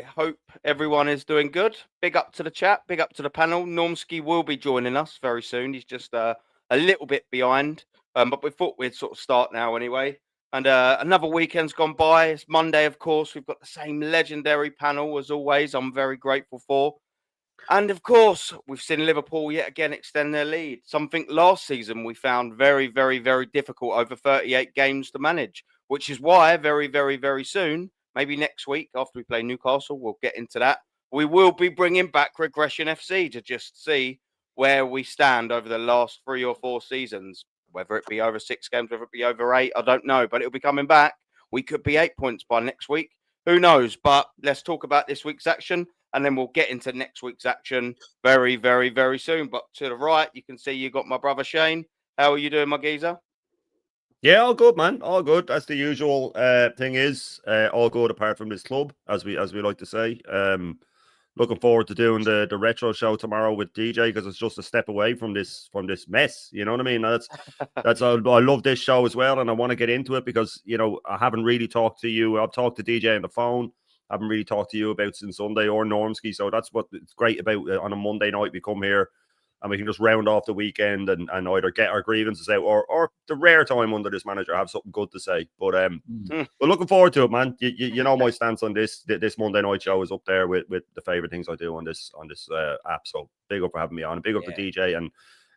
boy. Hope everyone is doing good. Big up to the chat. Big up to the panel. Normski will be joining us very soon. He's just a little bit behind, but we thought we'd sort of start now anyway. And another weekend's gone by. It's Monday, of course. We've got the same legendary panel as always. I'm very grateful for. And of course, we've seen Liverpool yet again extend their lead. Something last season we found very, very, very difficult over 38 games to manage, which is why very, very, very soon, maybe next week after we play Newcastle, we'll get into that. We will be bringing back Regression FC to just see where we stand over the last 3 or 4 seasons, whether it be over 6 games, whether it be over 8, I don't know, but it'll be coming back. We could be 8 points by next week. Who knows? But let's talk about this week's action. And then we'll get into next week's action very, very, very soon. But to the right, you can see you got my brother Shane. How are you doing, my geezer? Yeah, all good, man. All good. That's the usual thing is all good apart from this club, as we like to say. Looking forward to doing the retro show tomorrow with DJ because it's just a step away from this mess. You know what I mean? That's I love this show as well, and I want to get into it because I haven't really talked to you. I've talked to DJ on the phone. I haven't really talked to you about since Sunday or Normski, so that's what it's great about on a Monday night. We come here and we can just round off the weekend and either get our grievances out or the rare time under this manager have something good to say. But we're looking forward to it, man. You know my stance on this Monday night show is up there with the favorite things I do on this app. So big up for having me on. Big up for DJ and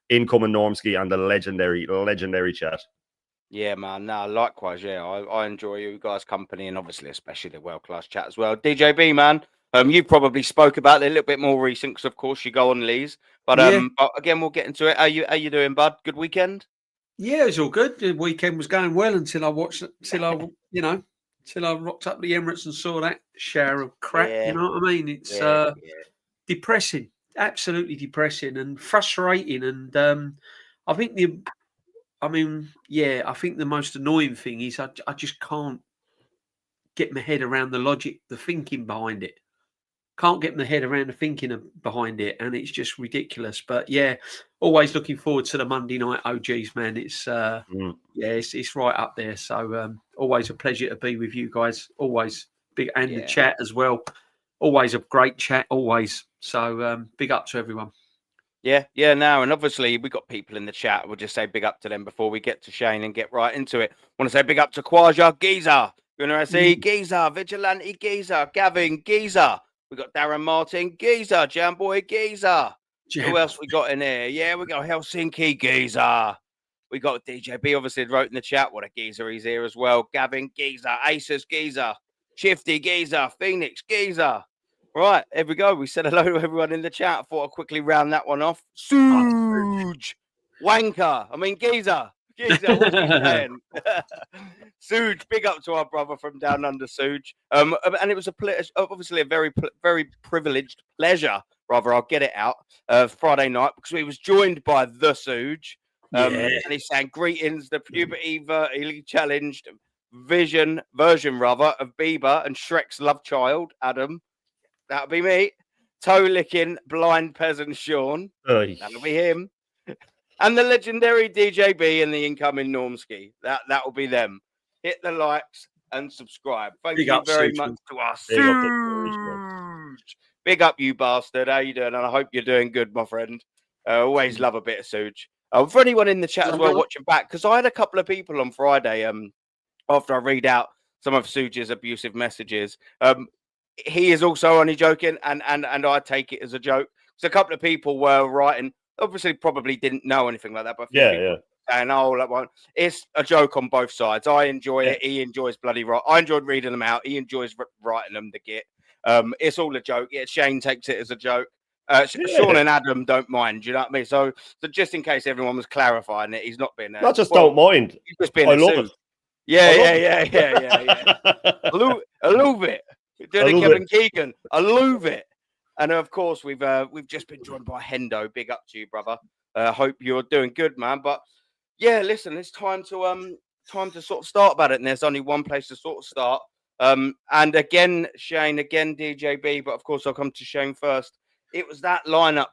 incoming Normski and the legendary chat. Yeah, man. No, likewise. Yeah, I enjoy you guys' company and obviously, especially the world-class chat as well. DJB, man. You probably spoke about it a little bit more recent because, of course, you go on Lee's. But but again, we'll get into it. How you doing, bud? Good weekend? Yeah, it was all good. The weekend was going well until I rocked up the Emirates and saw that shower of crap. Yeah. You know what I mean? It's depressing, absolutely depressing and frustrating. And I think the most annoying thing is I just can't get my head around the logic, the thinking behind it. Can't get my head around the thinking behind it, and it's just ridiculous. But yeah, always looking forward to the Monday night OGs, man. It's it's right up there. So always a pleasure to be with you guys. Always big, and the chat as well. Always a great chat. Always. So big up to everyone. Yeah, now, and obviously we got people in the chat. We'll just say big up to them before we get to Shane and get right into it. Want to say big up to COYG, Geezer, University, Geezer, Vigilante, Geezer, Gavin, Geezer. We got Darren Martin, Geezer, Jamboy, Geezer. Who else we got in here? Yeah, we got Helsinki, Geezer. We got DJB, obviously wrote in the chat. What a geezer he's here as well. Gavin, Geezer, Aces, Geezer, Shifty, Geezer, Phoenix, Geezer. Right, here we go. We said hello to everyone in the chat. I thought I'd quickly round that one off. Suge, wanker. I mean, Geezer, what's he saying? Suge, big up to our brother from down under, Suge. And it was obviously a very, very privileged pleasure. Rather, I'll get it out. Friday night because we was joined by the Suge, and he's saying greetings. The puberty vertically challenged version of Bieber and Shrek's love child, Adam. That'll be me. Toe licking blind peasant Sean. That'll be him. And the legendary DJB and the incoming Normski. That'll be them. Hit the likes and subscribe. Thank you very much to us. Big up, you bastard. How you doing? And I hope you're doing good, my friend. Always love a bit of Suge. For anyone in the chat as well watching back, because I had a couple of people on Friday after I read out some of Suge's abusive messages. He is also only joking, and I take it as a joke. So a couple of people were writing, obviously probably didn't know anything like that, but and it's a joke on both sides. I enjoy it. He enjoys bloody right. I enjoyed reading them out. He enjoys writing them to get. It's all a joke. Yeah, Shane takes it as a joke. Sean and Adam don't mind. Do you know what I mean? So just in case everyone was clarifying it, he's not been. Not just don't mind. He's just been. I love it. Yeah. I love it. Doing it, Kevin Keegan. I love it. And of course, we've just been joined by Hendo. Big up to you, brother. Hope you're doing good, man. But yeah, listen, it's time to sort of start about it. And there's only one place to sort of start. And again, Shane, again, DJB. But of course, I'll come to Shane first. It was that lineup.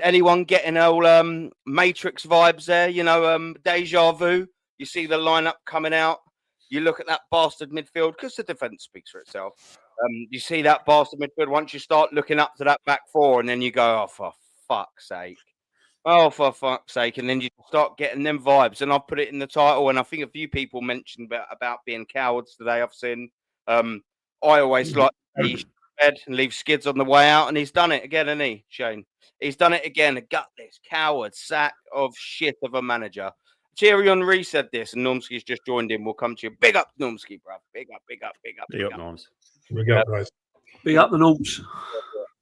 Anyone getting all Matrix vibes there? You know, deja vu. You see the lineup coming out. You look at that bastard midfield because the defense speaks for itself. You see that bastard midfield. Once you start looking up to that back four, and then you go, "Oh, for fuck's sake! Oh, for fuck's sake!" And then you start getting them vibes. And I've put it in the title, and I think a few people mentioned about being cowards today. I've seen. I always like to say you should bed and leave skids on the way out, and he's done it again, hasn't he, Shane? He's done it again. A gutless, coward, sack of shit of a manager. Thierry Henry said this, and Normski's just joined in. We'll come to you. Big up, Normski, bruv. Big up, big up, big up, Big up, Norms. Big up, guys. Big up the Norms.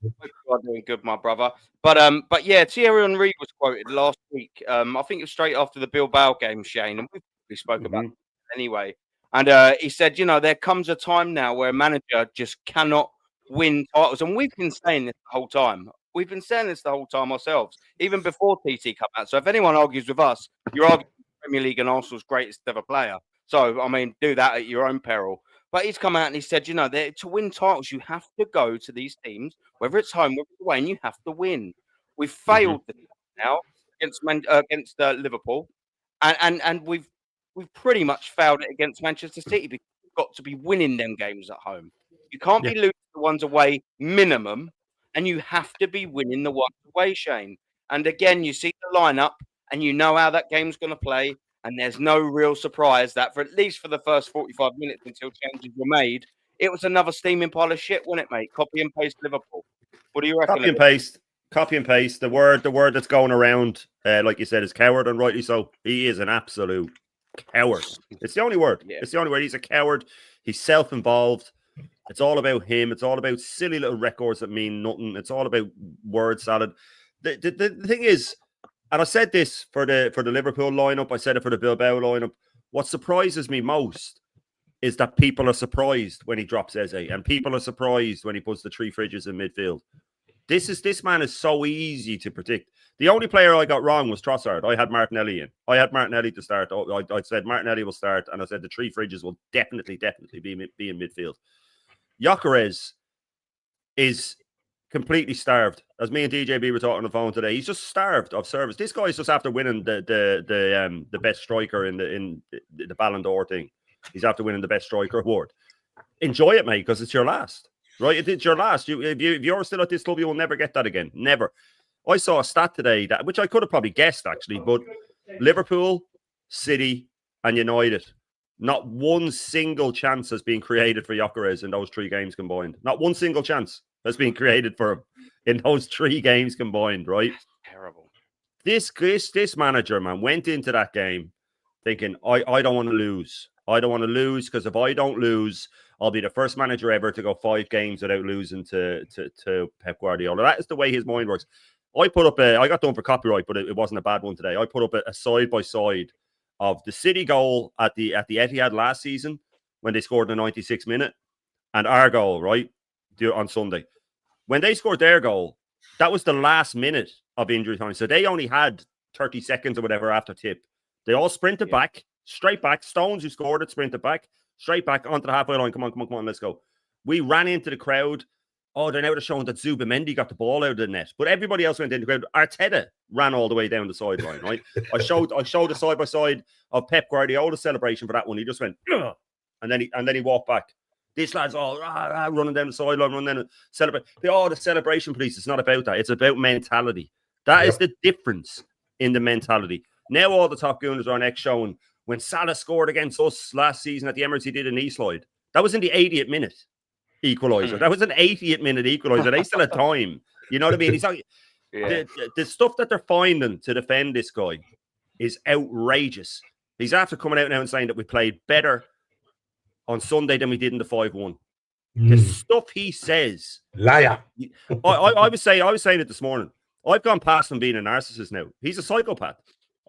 Hope you are doing good, my brother. But yeah, Thierry Henry was quoted last week. I think it was straight after the Bilbao game, Shane, and we spoke about it anyway. And he said, you know, there comes a time now where a manager just cannot win titles, and we've been saying this the whole time. We've been saying this the whole time ourselves, even before TT come out. So if anyone argues with us, you're arguing Premier League and Arsenal's greatest ever player. So I mean, do that at your own peril. But he's come out and he said, you know, to win titles, you have to go to these teams, whether it's home, whether it's away, and you have to win. We've failed now against Liverpool, and we've pretty much failed it against Manchester City because we've got to be winning them games at home. You can't be losing the ones away minimum, and you have to be winning the ones away, Shane. And again, you see the lineup, and you know how that game's going to play. And there's no real surprise that for at least for the first 45 minutes until changes were made, it was another steaming pile of shit, wasn't it, mate? Copy and paste Liverpool. What do you reckon? Copy and paste. The word that's going around, like you said, is coward, and rightly so. He is an absolute coward. It's the only word. Yeah. It's the only word. He's a coward. He's self-involved. It's all about him. It's all about silly little records that mean nothing. It's all about word salad. The thing is, and I said this for the Liverpool lineup, I said it for the Bilbao lineup. What surprises me most is that people are surprised when he drops Eze, and people are surprised when he puts the three fridges in midfield. This man is so easy to predict. The only player I got wrong was Trossard. I had Martinelli in. I had Martinelli to start. I said Martinelli will start, and I said the three fridges will definitely be in midfield. Gyökeres is completely starved. As me and DJB were talking on the phone today, he's just starved of service. This guy's just after winning the best striker in the Ballon d'Or thing. He's after winning the best striker award. Enjoy it, mate, because it's your last. Right? It's your last. If you're still at this club, you will never get that again. Never. I saw a stat today which I could have probably guessed actually, but Liverpool, City, and United. Not one single chance has been created for Gyökeres in those three games combined. Not one single chance has been created for him in those three games combined, right? That's terrible. This manager, man, went into that game thinking, I don't want to lose. I don't want to lose because if I don't lose, I'll be the first manager ever to go 5 games without losing to Pep Guardiola. That is the way his mind works. I put up I got done for copyright, but it wasn't a bad one today. I put up a side-by-side of the City goal at the Etihad last season when they scored in the 96th minute and our goal, right, on Sunday. When they scored their goal, that was the last minute of injury time. So they only had 30 seconds or whatever after tip. They all sprinted back, straight back. Stones, who scored it, sprinted back, straight back onto the halfway line. Come on, let's go. We ran into the crowd. Oh, they're now showing that Zubimendi got the ball out of the net. But everybody else went in the crowd. Arteta ran all the way down the sideline, right? I showed a side-by-side of Pep Guardiola's celebration for that one. He just went, ugh, and then he walked back. This lad's all running down the sideline, running down, celebrate. The celebration police. It's not about that. It's about mentality. That is the difference in the mentality. Now all the top gooners are next showing when Salah scored against us last season at the Emirates, he did an Eastslide. That was in the 80th minute equaliser. That was an 80th minute equaliser. They still had time. You know what I mean? He's like, the stuff that they're finding to defend this guy is outrageous. He's after coming out now and saying that we played better on Sunday than we did in the 5-1. The stuff he says. Liar. I was saying it this morning. I've gone past him being a narcissist now. He's a psychopath.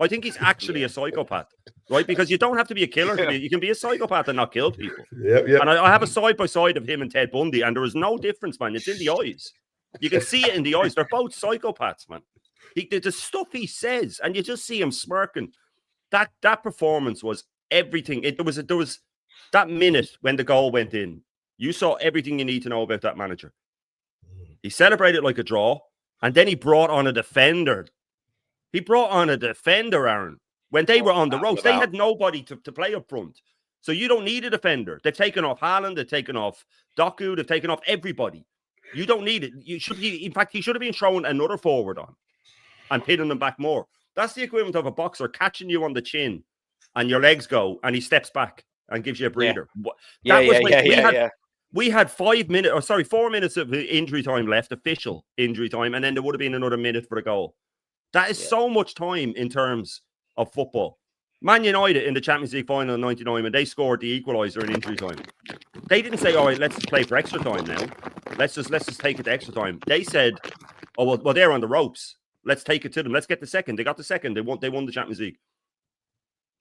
I think he's actually a psychopath, right? Because you don't have to be a killer. You can be a psychopath and not kill people. And I have a side-by-side of him and Ted Bundy, and there is no difference, man. It's in the eyes. You can see it in the eyes. They're both psychopaths, man. The stuff he says, and you just see him smirking. That performance was everything. There was that minute when the goal went in. You saw everything you need to know about that manager. He celebrated like a draw, and then he brought on a defender. Aaron. When they were on the ropes, they had nobody to play up front. So you don't need a defender. They've taken off Haaland, they've taken off Doku, they've taken off everybody. You don't need it. You should be, in fact, he should have been throwing another forward on and pinning them back more. That's the equivalent of a boxer catching you on the chin and your legs go and he steps back and gives you a breather. We had 4 minutes of injury time left, official injury time, and then there would have been another minute for the goal. That is so much time in terms of football. Man United in the Champions League final in 99, when they scored the equaliser in injury time, they didn't say, all right, let's just play for extra time now. Let's just take it to extra time. They said, oh, well, they're on the ropes. Let's take it to them. Let's get the second. They got the second. They won the Champions League.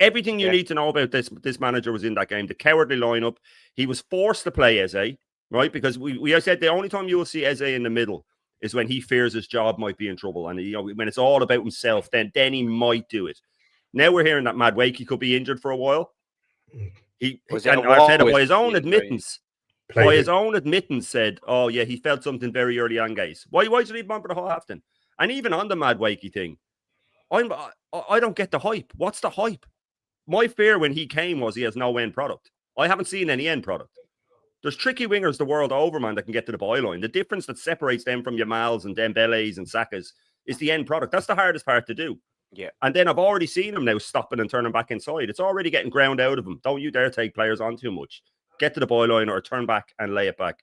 Everything you need to know about this manager was in that game. The cowardly lineup. He was forced to play Eze, right? Because we said the only time you will see Eze in the middle is when he fears his job might be in trouble. And when it's all about himself, then he might do it. Now we're hearing that Madueke could be injured for a while. Arteta, by his own admittance, said, oh, yeah, he felt something very early on, guys. Why did he leave him on for the whole half then? And even on the Madueke thing, I don't get the hype. What's the hype? My fear when he came was he has no end product. I haven't seen any end product. There's tricky wingers the world over, man, that can get to the byline. The difference that separates them from Yamals and Dembele's and Sakas is the end product. That's the hardest part to do. Yeah. And then I've already seen him now stopping and turning back inside. It's already getting ground out of him. Don't you dare take players on too much. Get to the byline or turn back and lay it back.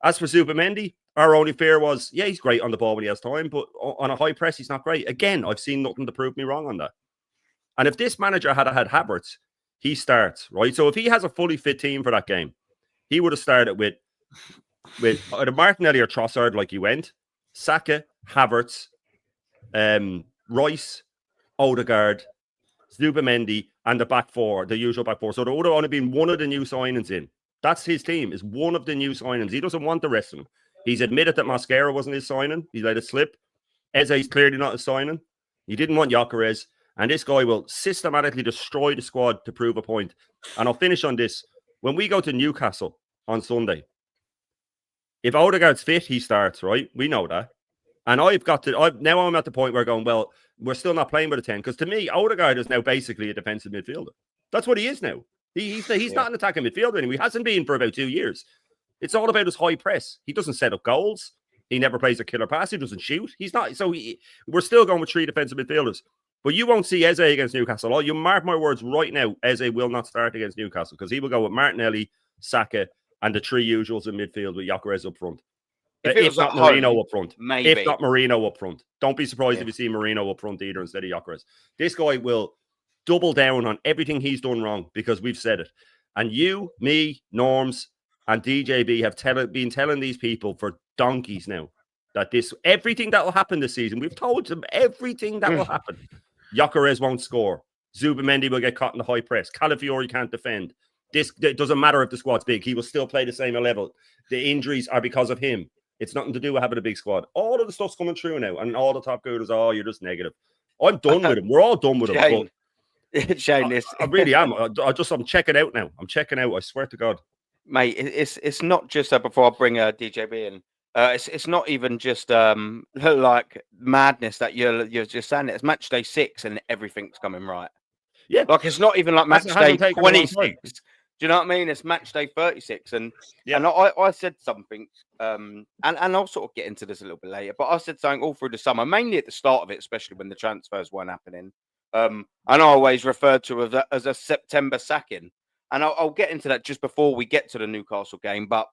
As for Zubimendi, our only fear was, yeah, he's great on the ball when he has time, but on a high press, he's not great. Again, I've seen nothing to prove me wrong on that. And if this manager had Havertz, he starts, right? So if he has a fully fit team for that game, he would have started with either Martinelli or Trossard, like he went, Saka, Havertz, Rice, Odegaard, Zubimendi, and the back four, the usual back four. So there would have only been one of the new signings in. That's his team, is one of the new signings. He doesn't want the rest of them. He's admitted that Mosquera wasn't his signing. He let it slip. Eze's clearly not his signing. He didn't want Gyökeres. And this guy will systematically destroy the squad to prove a point. And I'll finish on this. When we go to Newcastle on Sunday, if Odegaard's fit, he starts, right? We know that. And now I'm at the point where going, well, we're still not playing with a 10. Because to me, Odegaard is now basically a defensive midfielder. That's what he is now. He's not an attacking midfielder anymore. He hasn't been for about 2 years. It's all about his high press. He doesn't set up goals. He never plays a killer pass. He doesn't shoot. He's not. So we're still going with 3 defensive midfielders. But you won't see Eze against Newcastle. Oh, you mark my words right now, Eze will not start against Newcastle because he will go with Martinelli, Saka, and the 3 usuals in midfield with Gyökeres up front. If not Marino up front. Maybe. If not Marino up front. Don't be surprised if you see Marino up front either instead of Gyökeres. This guy will double down on everything he's done wrong because we've said it. And you, me, Norms, and DJB have been telling these people for donkeys now that everything that will happen this season, we've told them everything that will happen. Gyökeres won't score. Zubimendi will get caught in the high press. Calafiori can't defend. It doesn't matter if the squad's big. He will still play the same level. The injuries are because of him. It's nothing to do with having a big squad. All of the stuff's coming through now. And all the top gooders, oh, you're just negative. I'm done with him. We're all done with him. Shane, I really am. I'm checking out now. I'm checking out. I swear to God. Mate, it's not just before I bring DJB in. It's not even just like madness that you're just saying. It's match day 6 and everything's coming right. Yeah, like it's not even like match day 26. Do you know what I mean? It's match day 36, and I said something, and I'll sort of get into this a little bit later. But I said something all through the summer, mainly at the start of it, especially when the transfers weren't happening. And I always referred to it as a September sacking, and I'll get into that just before we get to the Newcastle game, but.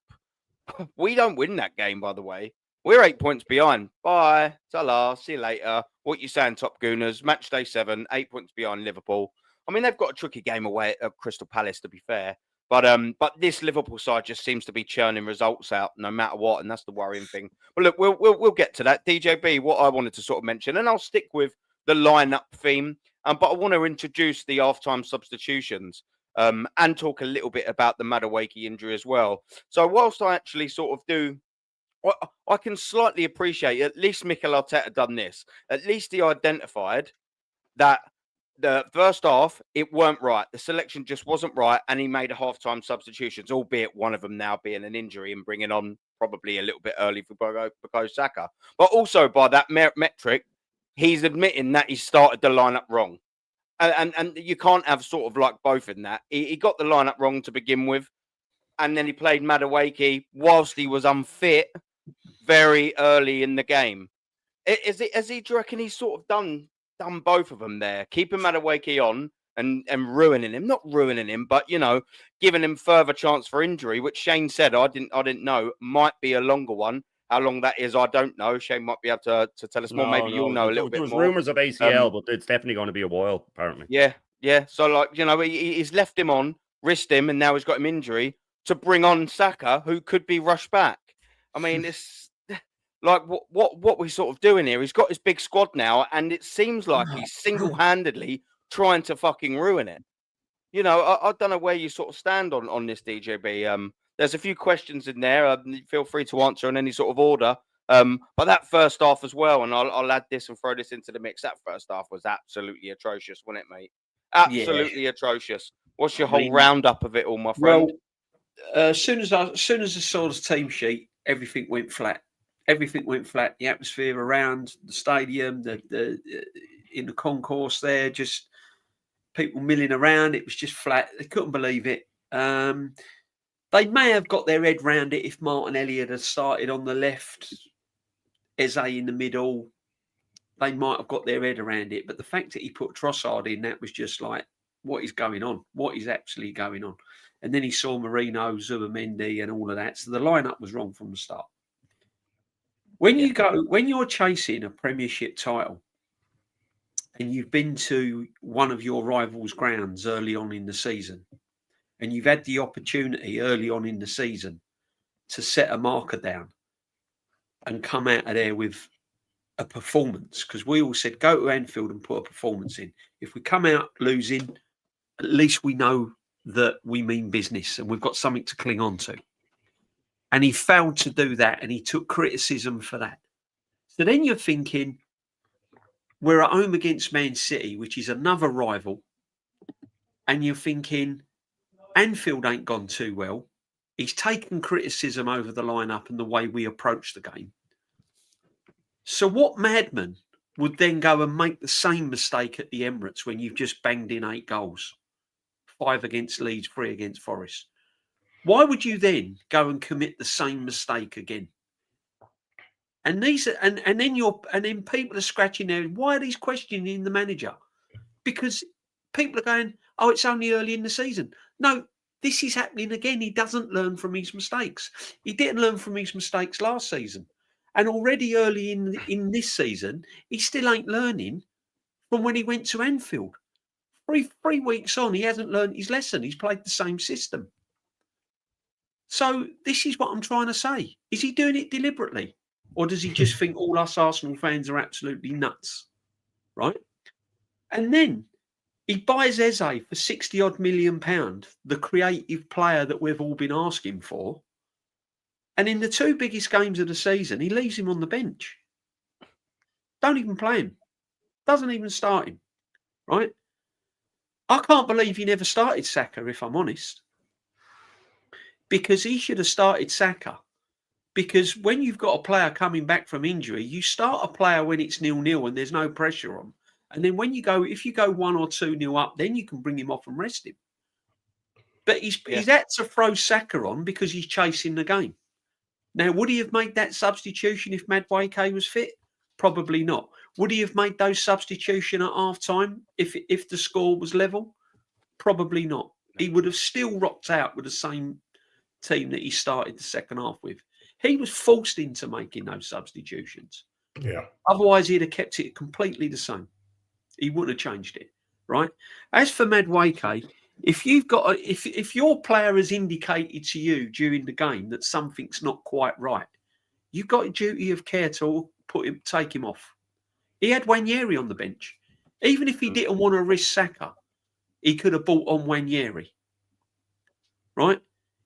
We don't win that game, by the way. We're 8 points behind. Bye. Ta-la. See you later. What you saying, Top Gooners? Match day 7, 8 points behind Liverpool. I mean, they've got a tricky game away at Crystal Palace, to be fair. But this Liverpool side just seems to be churning results out no matter what, and that's the worrying thing. But look, we'll get to that. DJB, what I wanted to sort of mention, and I'll stick with the lineup theme, but I want to introduce the halftime substitutions. And talk a little bit about the Madueke injury as well. So whilst I actually sort of do, I can slightly appreciate, at least Mikel Arteta done this. At least he identified that the first half, it weren't right. The selection just wasn't right, and he made a halftime substitutions, albeit one of them now being an injury and bringing on probably a little bit early for Bukayo Saka. But also by that metric, he's admitting that he started the lineup wrong. And you can't have sort of like both in that. He got the lineup wrong to begin with, and then he played Madueke whilst he was unfit very early in the game. Do you reckon he's sort of done both of them there, keeping Madueke on and ruining him, not ruining him, but giving him further chance for injury, which Shane said I didn't know might be a longer one. How long that is, I don't know. Shane might be able to tell us more. Maybe you'll know a little bit more. There was rumours of ACL, but it's definitely going to be a while, apparently. Yeah. So, like, he's left him on, risked him, and now he's got him injury to bring on Saka, who could be rushed back. I mean, it's like what we're sort of doing here. He's got his big squad now, and it seems like he's single-handedly trying to fucking ruin it. I don't know where you sort of stand on this, DJB. There's a few questions in there. Feel free to answer in any sort of order. But that first half as well, and I'll add this and throw this into the mix. That first half was absolutely atrocious, wasn't it, mate? Absolutely atrocious. What's your whole roundup of it all, my friend? Well, as soon as I saw the team sheet, everything went flat. Everything went flat. The atmosphere around the stadium, the in the concourse there, just people milling around. It was just flat. They couldn't believe it. They may have got their head round it if Martin Elliott had started on the left, Eze in the middle. They might have got their head around it. But the fact that he put Trossard in, that was just like, what is going on? What is actually going on? And then he saw Marino, Zubimendi and all of that. So the lineup was wrong from the start. When you're chasing a Premiership title and you've been to one of your rivals' grounds early on in the season, and you've had the opportunity early on in the season to set a marker down and come out of there with a performance, because we all said, go to Anfield and put a performance in. If we come out losing, at least we know that we mean business and we've got something to cling on to. And he failed to do that, and he took criticism for that. So then you're thinking, we're at home against Man City, which is another rival, and you're thinking, Anfield ain't gone too well. He's taken criticism over the lineup and the way we approach the game. So what madman would then go and make the same mistake at the Emirates when you've just banged in 8 goals? 5 against Leeds, 3 against Forest. Why would you then go and commit the same mistake again? And then people are scratching their head. Why are these questioning the manager? Because people are going, oh, it's only early in the season. No, this is happening again. He doesn't learn from his mistakes. He didn't learn from his mistakes last season. And already early in this season, he still ain't learning from when he went to Anfield. Three weeks on, he hasn't learned his lesson. He's played the same system. So this is what I'm trying to say. Is he doing it deliberately? Or does he just think all us Arsenal fans are absolutely nuts? Right? And then he buys Eze for 60-odd million £60 million, the creative player that we've all been asking for. And in the 2 biggest games of the season, he leaves him on the bench. Don't even play him. Doesn't even start him. Right? I can't believe he never started Saka, if I'm honest. Because he should have started Saka. Because when you've got a player coming back from injury, you start a player when it's 0-0 and there's no pressure on. And then if you go 1 or 2-0 up, then you can bring him off and rest him. But he's had to throw Saka on because he's chasing the game. Now, would he have made that substitution if Madueke was fit? Probably not. Would he have made those substitution at half-time if the score was level? Probably not. He would have still rocked out with the same team that he started the second half with. He was forced into making those substitutions. Yeah. Otherwise, he'd have kept it completely the same. He wouldn't have changed it, right? As for Madueke, if your player has indicated to you during the game that something's not quite right, you've got a duty of care to take him off. He had Wanyeri on the bench. Even if he didn't want to risk Saka, he could have brought on Wanyeri, right?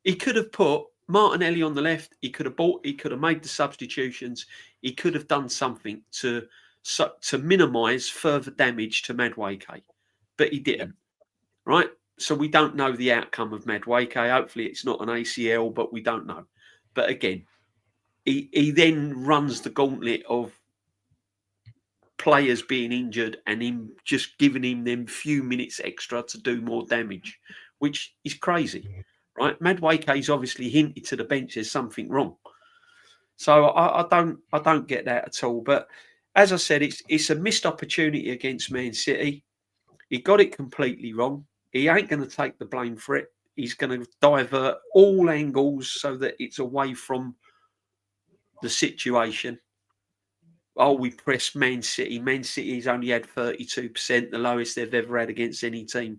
He could have put Martinelli on the left. He could have made the substitutions. He could have done something to minimise further damage to Madueke, but he didn't, right? So we don't know the outcome of Madueke. Hopefully it's not an ACL, but we don't know. But again, he then runs the gauntlet of players being injured and him just giving him them few minutes extra to do more damage, which is crazy, right? Madueke's obviously hinted to the bench there's something wrong. So I don't get that at all. But as I said, it's a missed opportunity against Man City. He got it completely wrong. He ain't going to take the blame for it. He's going to divert all angles so that it's away from the situation. Oh, we pressed Man City. Man City's only had 32%, the lowest they've ever had against any team.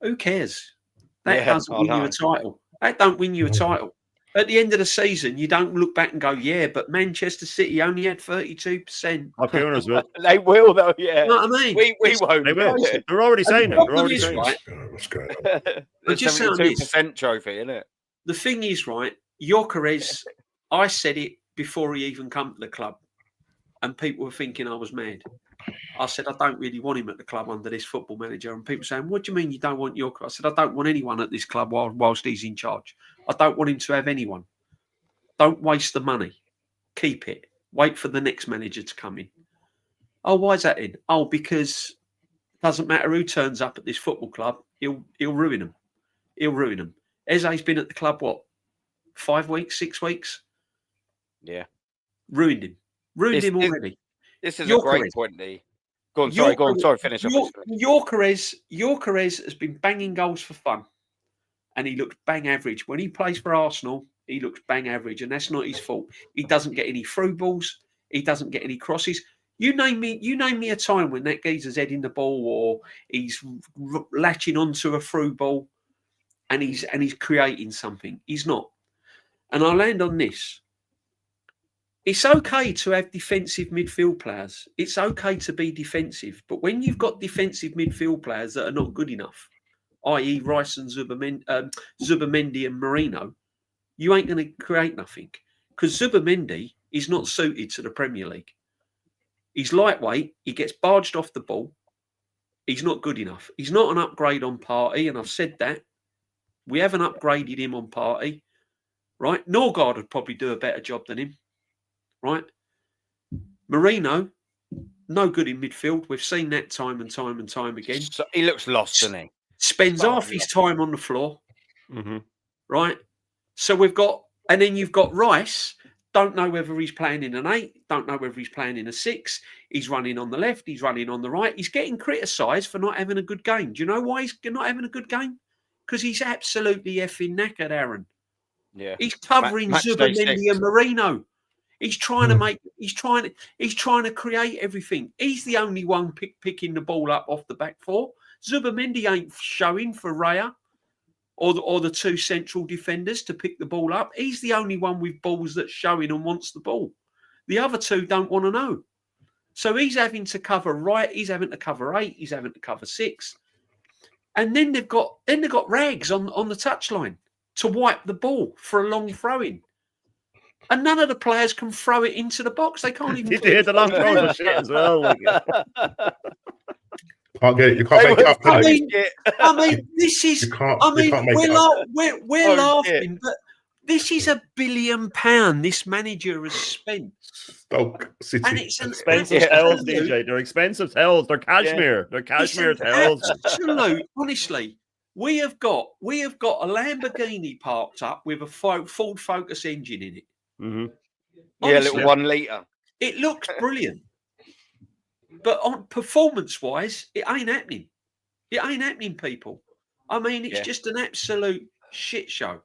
Who cares? That doesn't win you a title. That don't win you a title. At the end of the season, you don't look back and go, yeah, but Manchester City only had 32%. Gunners will. They will, though, yeah. You know what I mean? We won't. They will. They're already saying it. They're already saying right? What's going on? The just saying this. 72% trophy, isn't it? The thing is, right, Gyökeres, I said it before he even come to the club, and people were thinking I was mad. I said, I don't really want him at the club under this football manager. And people saying, what do you mean you don't want Gyökeres? I said, I don't want anyone at this club whilst he's in charge. I don't want him to have anyone. Don't waste the money. Keep it. Wait for the next manager to come in. Oh, why is that in? Oh, because it doesn't matter who turns up at this football club, he'll ruin them. He'll ruin them. Eze's been at the club, what, 5 weeks, 6 weeks? Yeah. Ruined him. Ruined him already. This is a great point, Lee. Go on, sorry, finish up. Gyökeres has been banging goals for fun, and he looked bang average. When he plays for Arsenal, he looks bang average, and that's not his fault. He doesn't get any through balls. He doesn't get any crosses. You name me a time when that geezer's heading the ball or he's latching onto a through ball and he's creating something. He's not. And I'll land on this. It's okay to have defensive midfield players. It's okay to be defensive. But when you've got defensive midfield players that are not good enough, i.e. Rice and Zubimendi and Marino, you ain't going to create nothing. Because Zubimendi is not suited to the Premier League. He's lightweight. He gets barged off the ball. He's not good enough. He's not an upgrade on Partey, and I've said that. We haven't upgraded him on Partey, right? Norgard would probably do a better job than him, right? Marino, no good in midfield. We've seen that time and time and time again. So he looks lost, doesn't he? Spends half his time on the floor, right? So we've got, and then you've got Rice. Don't know whether he's playing in an 8. Don't know whether he's playing in a 6. He's running on the left. He's running on the right. He's getting criticised for not having a good game. Do you know why he's not having a good game? Because he's absolutely effing knackered, Aaron. Yeah. He's covering Zubimendi and Marino. He's trying to make. He's trying to create everything. He's the only one picking the ball up off the back four. Zubimendi ain't showing for Raya or the two central defenders to pick the ball up. He's the only one with balls that's showing and wants the ball. The other two don't want to know. So he's having to cover right. He's having to cover 8. He's having to cover 6. And then they've got rags on the touchline to wipe the ball for a long throw-in. And none of the players can throw it into the box. They can't even. Did you hear the long throws and shit as well? Can't get it. You can't make it up. I mean, this is. We're laughing, but this is £1 billion this manager has spent. Stoke City. And it's an expensive tells, DJ. They're expensive tells. They're cashmere. Yeah. They're cashmere tells. Absolute. Honestly, we have got a Lamborghini parked up with a Ford Focus engine in it. Mm-hmm. Yeah, a little 1 litre. It looks brilliant. But on performance-wise, it ain't happening. It ain't happening, people. I mean, it's just an absolute shit show.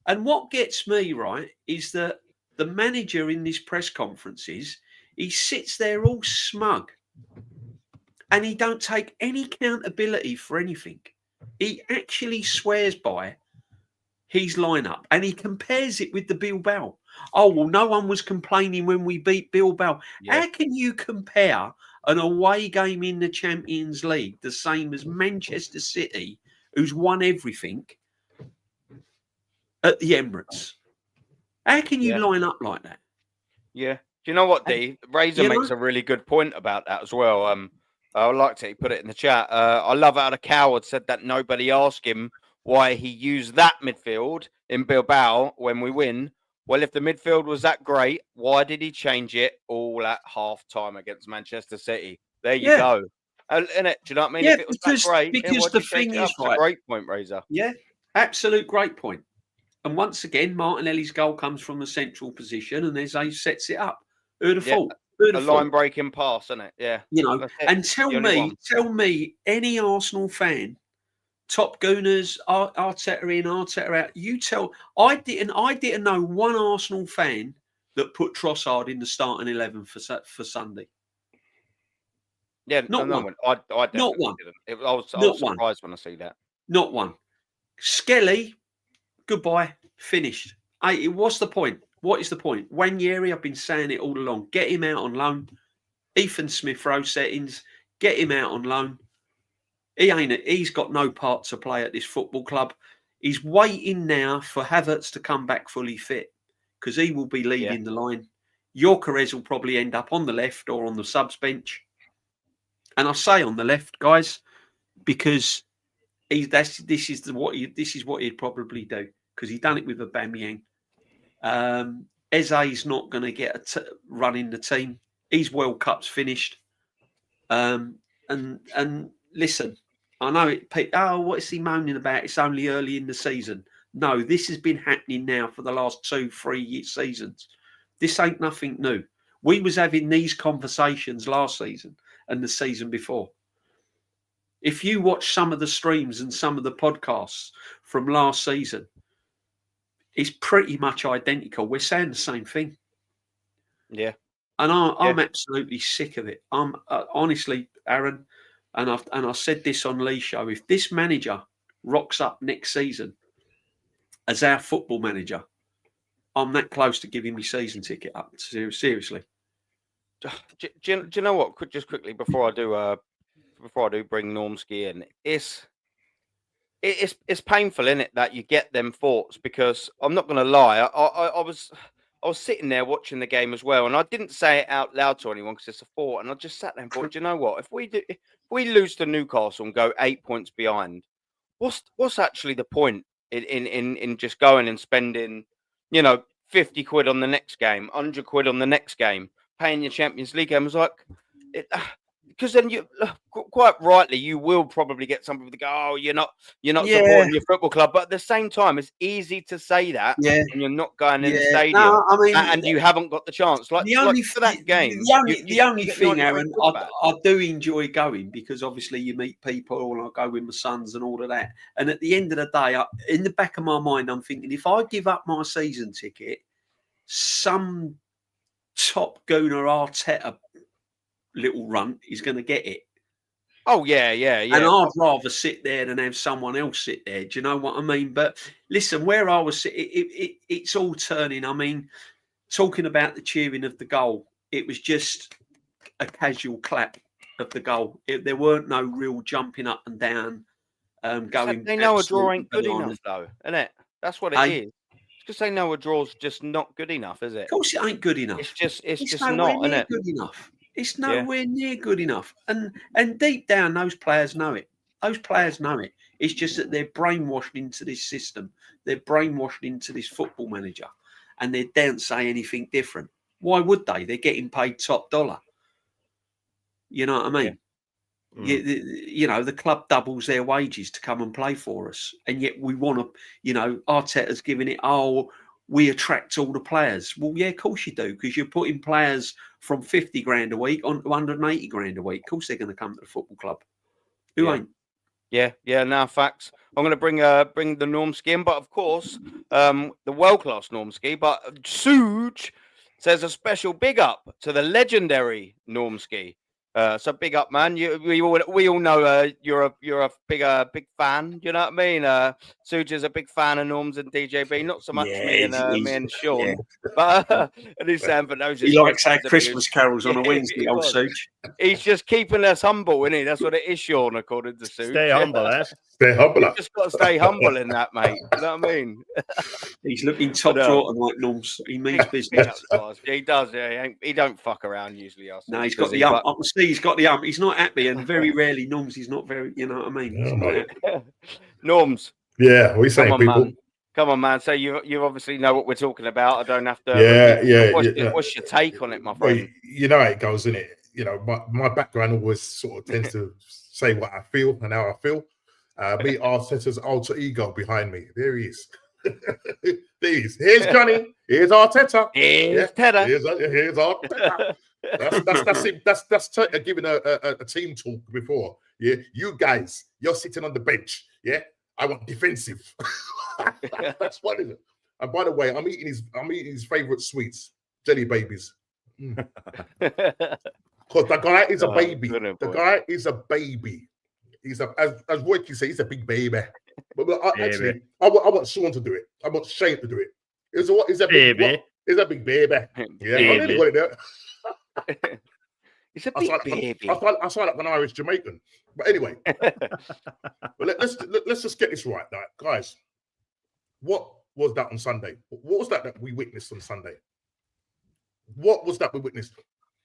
And what gets me, right, is that the manager in these press conferences, he sits there all smug and he don't take any accountability for anything. He actually swears by his lineup and he compares it with the Bilbao. Oh, well, no one was complaining when we beat Bilbao. Yeah. How can you compare an away game in the Champions League the same as Manchester City, who's won everything, at the Emirates? How can you line up like that? Yeah. Do you know what, D? Razor makes a really good point about that as well. I liked it. He put it in the chat. I love how the coward said that nobody asked him why he used that midfield in Bilbao when we win, Well, if the midfield was that great, why did he change it all at half time against Manchester City? There you go. Innit? Do you know what I mean? Yeah, If it was that great, because why'd the you change thing it up? is, It's a right? great point, Razor. Yeah, absolute great point. And once again, Martinelli's goal comes from a central position, and Eze sets it up. Who'd have thought? Who'd A have thought? line breaking pass, isn't it? Yeah. You know, That's it. and The tell me, any Arsenal fan, top gooners, Arteta in, Arteta out. You tell. I didn't know one Arsenal fan that put Trossard in the starting 11 for Sunday. Yeah, Not no one. one. I definitely Not one. didn't. I was Not one. surprised when I see that. Not one. Skelly, goodbye, finished. What's the point? What is the point? Wanyeri, I've been saying it all along. Get him out on loan. Ethan Smith Rowe settings. Get him out on loan. He's got no part to play at this football club. He's waiting now for Havertz to come back fully fit because he will be leading the line. Gyökeres will probably end up on the left or on the subs bench. And I say on the left, guys, because this is what he'd probably do because he'd done it with Aubameyang. Eze's not going to get a run in the team. His World Cup's finished. And listen, I know it. Oh, what is he moaning about? It's only early in the season. No, this has been happening now for the last 2-3 seasons. This ain't nothing new. We was having these conversations last season and the season before. If you watch some of the streams and some of the podcasts from last season, it's pretty much identical. We're saying the same thing. Yeah. And I'm absolutely sick of it. I'm honestly, Aaron, and I said this on Lee's show, if this manager rocks up next season as our football manager, I'm that close to giving me season ticket up. Seriously. Do you know what? Just quickly before I do bring Normski in, it's painful, isn't it, that you get them thoughts? Because I'm not going to lie, I was sitting there watching the game as well, and I didn't say it out loud to anyone because it's a thought, and I just sat there and thought, do you know what? If we lose to Newcastle and go 8 points behind, what's actually the point in just going and spending, 50 quid on the next game, 100 quid on the next game, paying your Champions League game? I was like, because then you, quite rightly, you will probably get some people to go, oh, you're not supporting your football club. But at the same time, it's easy to say that when you're not going in the stadium, and you haven't got the chance. Like for that game, the only thing, Aaron, I do enjoy going because obviously you meet people, and I go with my sons and all of that. And at the end of the day, in the back of my mind, I'm thinking, if I give up my season ticket, some top gooner Arteta little runt is going to get it. Oh yeah. And I'd rather sit there than have someone else sit there. Do you know what I mean? But listen, where I was sitting, it's all turning. I mean, talking about the cheering of the goal, it was just a casual clap of the goal. There weren't no real jumping up and down. Going. They know a draw ain't good enough, though, isn't it? That's what it is. Because they know a draw's just not good enough, is it? Of course, it ain't good enough. It's just not, isn't it? Good enough. It's nowhere near good enough. And deep down, those players know it. Those players know it. It's just that they're brainwashed into this system. They're brainwashed into this football manager. And they don't say anything different. Why would they? They're getting paid top dollar. You know what I mean? Yeah. The club doubles their wages to come and play for us. And yet we want to, Arteta's giving it, we attract all the players. Well, yeah, of course you do, because you're putting players from 50 grand a week on to 180 grand a week. Of course they're going to come to the football club. Who ain't? Yeah, now facts. I'm going to bring the Normski in, but of course, the world-class Normski. But Suge says a special big up to the legendary Normski. So big up, man. We all know you're a big fan. You know what I mean? Suge is a big fan of Norms and DJB. Not so much me and Sean, but and he's saying for those. He likes our Christmas carols on a Wednesday, old Suge. He's just keeping us humble, isn't he? That's what it is, Sean, according to Suge. Stay humble, eh? Stay humble. You just got to stay humble in that, mate. You know what I mean? He's looking top drawer like Norms. He means business. He does. Yeah, he don't fuck around usually. No, he's got the ump. I can see he's got the ump. He's not happy, and very rarely Norms. He's not very. You know what I mean? Norms. Yeah, we say people. Come on, man. So you obviously know what we're talking about. I don't have to. What's your take on it, my friend? Well, you know how it goes, isn't it? You know, my background always sort of tends to say what I feel and how I feel. Me, Arteta's alter ego behind me. There he is. There he is. Here's Johnny. Here's Arteta. Here's Tedder. Here's Arteta. That's him. That's giving a team talk before. Yeah, you guys, you're sitting on the bench. Yeah, I want defensive. That's what is it. And by the way, I'm eating his favorite sweets, jelly babies. Because the guy is a baby. The guy is a baby. He's as Roy can say, he's a big baby. But actually, I want Sean to do it. I want Shane to do it. It's a baby. It's a big baby. Yeah, I really got it there. It's a big baby. I sound like an Irish Jamaican. But anyway, let's just get this right, guys. What was that on Sunday? What was that we witnessed on Sunday? What was that we witnessed?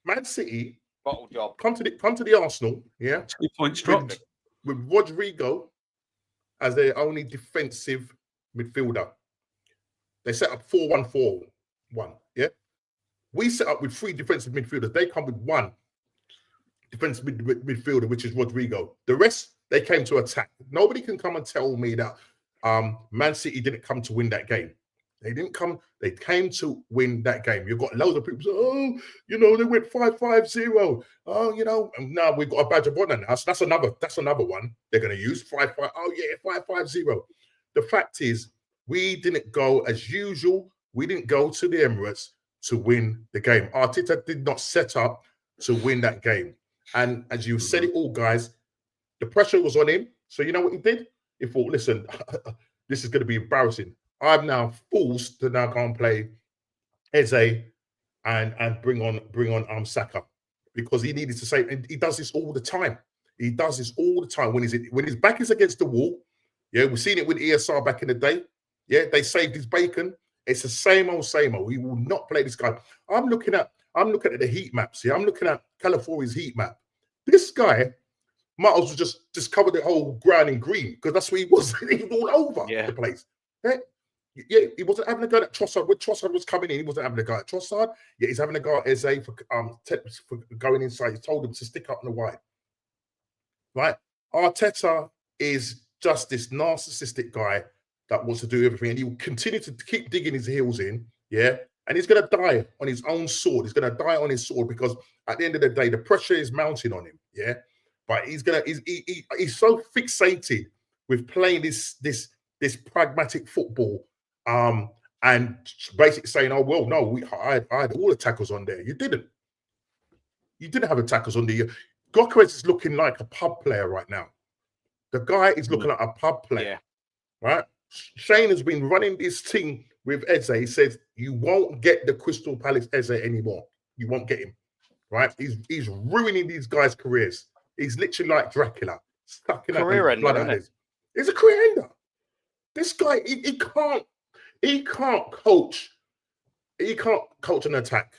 Man City bottle job. Come to the Arsenal, yeah. 2 points dropped with Rodrigo as their only defensive midfielder. They set up 4-1-4-1, yeah. We set up with 3 defensive midfielders. They come with 1 defensive midfielder, which is Rodrigo. The rest, they came to attack. Nobody can come and tell me that Man City didn't come to win that game. They didn't come. They came to win that game. You've got loads of people saying, "Oh, you know, they went 5-5-0. Oh, you know." And now we've got a badge of honor now. So that's another one they're going to use. 5-5. Oh yeah, 5-5-0. The fact is, we didn't go as usual. We didn't go to the Emirates to win the game. Arteta did not set up to win that game. And as you said it all, guys, the pressure was on him. So you know what he did? He thought, listen, this is going to be embarrassing. I'm now forced to now go and play Eze and bring on Saka, because he needed to say, and he does this all the time. He does this all the time when his back is against the wall. Yeah, we've seen it with ESR back in the day. Yeah, they saved his bacon. It's the same old. He will not play this guy. I'm looking at the heat maps here. I'm looking at California's heat map. This guy might as well just cover the whole ground in green, because that's where he was. He was all over the place. Yeah, he wasn't having a go at Trossard. When Trossard was coming in, he wasn't having a go at Trossard. Yeah, he's having a go at Eze for going inside. He told him to stick up on the wide. Right? Arteta is just this narcissistic guy that wants to do everything, and he will continue to keep digging his heels in. Yeah, and he's going to die on his own sword. He's going to die on his sword, because at the end of the day, the pressure is mounting on him. Yeah, but he's so fixated with playing this pragmatic football. And basically saying, "Oh well, no, I had all the tackles on there." You didn't have the tackles on there. Gyökeres is looking like a pub player right now. The guy is looking like a pub player, right? Shane has been running this thing with Eze. He says, "You won't get the Crystal Palace Eze anymore. You won't get him." Right? He's ruining these guys' careers. He's literally like Dracula, stuck in that blood out. He's a career ender. This guy, he can't coach. He can't coach an attack.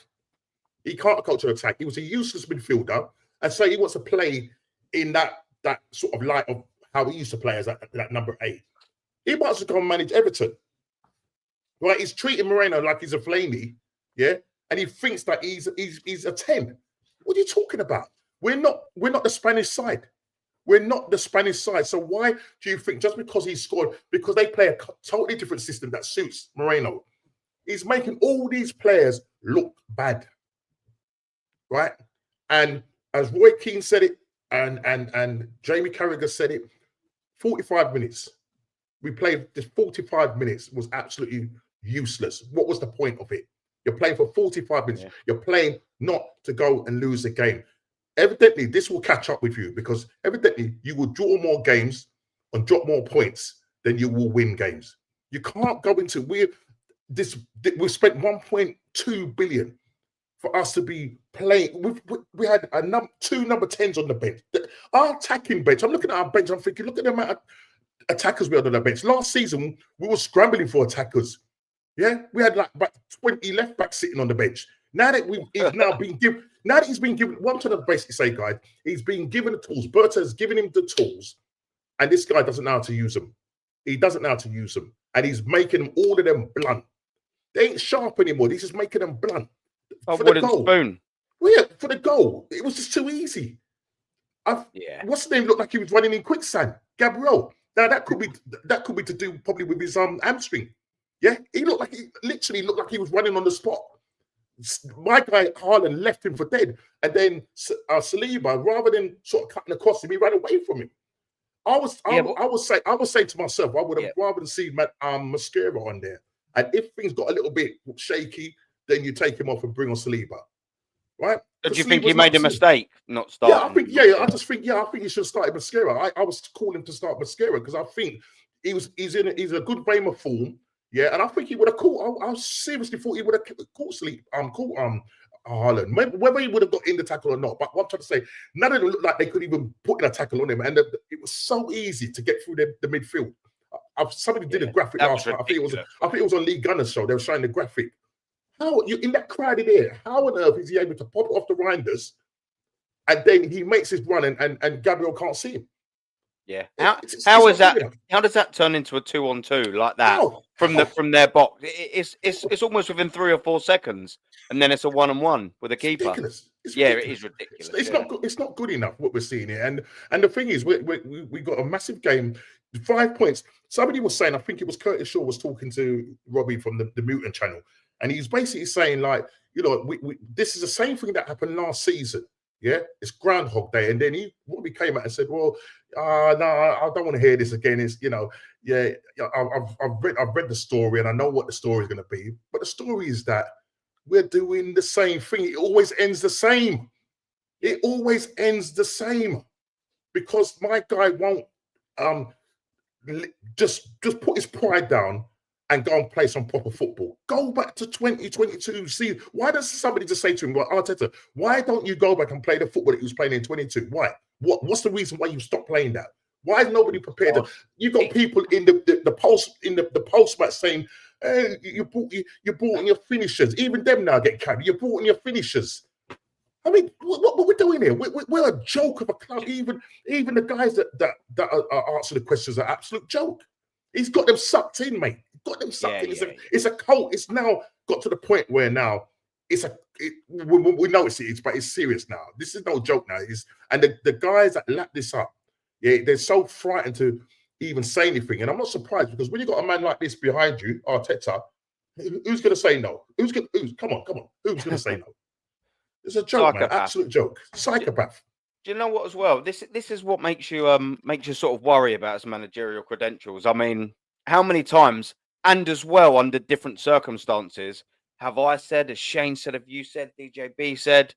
He can't coach an attack. He was a useless midfielder, and so he wants to play in that sort of light of how he used to play as that number 8. He wants to go and manage Everton. Right? He's treating Moreno like he's a flamey, yeah, and he thinks that he's a 10. What are you talking about? We're not the Spanish side. We're not the Spanish side. So why do you think just because he scored, because they play a totally different system that suits Moreno, he's making all these players look bad, right? And as Roy Keane said it, and Jamie Carragher said it, 45 minutes. We played this 45 minutes was absolutely useless. What was the point of it? You're playing for 45 minutes. Yeah. You're playing not to go and lose the game. Evidently, this will catch up with you, because evidently you will draw more games and drop more points than you will win games. You can't go into we spent 1.2 billion for us to be playing. We had two number 10s on the bench. Our attacking bench. I'm looking at our bench. I'm thinking, look at the amount of attackers we had on the bench. Last season we were scrambling for attackers. Yeah, we had like about 20 left backs sitting on the bench. Now that he's been given, what I'm trying to basically say, guys, he's been given the tools. Berta has given him the tools, and this guy doesn't know how to use them. He doesn't know how to use them. And he's making all of them blunt. They ain't sharp anymore. He's just making them blunt. A For the wooden goal. spoon. Well, yeah, for the goal. It was just too easy. Yeah. What's his name? Looked like he was running in quicksand. Gabriel. Now that could be to do probably with his hamstring. Yeah, he literally looked like he was running on the spot. My guy Haaland left him for dead, and then Saliba, rather than sort of cutting across him, he ran away from him. I would say to myself, I would have rather seen Mascara on there. And if things got a little bit shaky, then you take him off and bring on Saliba, right? Do you think he made a mistake not starting? I think he should have started Mascara. I was calling him to start Mascara because I think he's in a good frame of form. Yeah, and I think he would have caught. I seriously thought he would have caught Haaland. Whether he would have got in the tackle or not, but what I'm trying to say, none of them looked like they could even put in a tackle on him, and it was so easy to get through the midfield. Somebody did a graphic last night. I think it was on Lee Gunner's show. They were showing the graphic. How you in that crowded area? How on earth is he able to pop it off the winders, and then he makes his run and Gabriel can't see him? Yeah. How does that turn into a 2-on-2 like that from their box? It's almost within 3 or 4 seconds, and then it's a 1-on-1 with a keeper. Ridiculous. It is ridiculous. It's not good enough what we're seeing here. And the thing is, we got a massive game, 5 points. Somebody was saying, I think it was Curtis Shaw was talking to Robbie from the Mutant channel, and he's basically saying like, this is the same thing that happened last season. Yeah, it's Groundhog Day, and then Robbie came out and said, "Well, no, I don't want to hear this again." It's I've read the story and I know what the story is going to be, but the story is that we're doing the same thing. It always ends the same. It always ends the same because my guy won't just put his pride down and go and play some proper football. Go back to 2022. See, why does somebody just say to him, well, Arteta, why don't you go back and play the football that he was playing in 22? Why? What's the reason why you stopped playing that? Why is nobody prepared? You got people in the post match saying, hey, you brought in your finishers. Even them now get carried. You brought in your finishers. I mean, what we're doing here? We're a joke of a club. Even the guys that are answering the questions are absolute joke. He's got them sucked in, mate. Got them sucked in. It's a cult. It's now got to the point where now we know it is, but it's serious now. This is no joke now. And the guys that lap this up, they're so frightened to even say anything. And I'm not surprised because when you got a man like this behind you, Arteta, who's going to say no? Come on. Who's going to say no? It's a joke, man. Absolute joke. Psychopath. Do you know what as well? This is what makes you sort of worry about his managerial credentials. I mean, how many times and as well under different circumstances have I said, as Shane said, have you said, DJB said,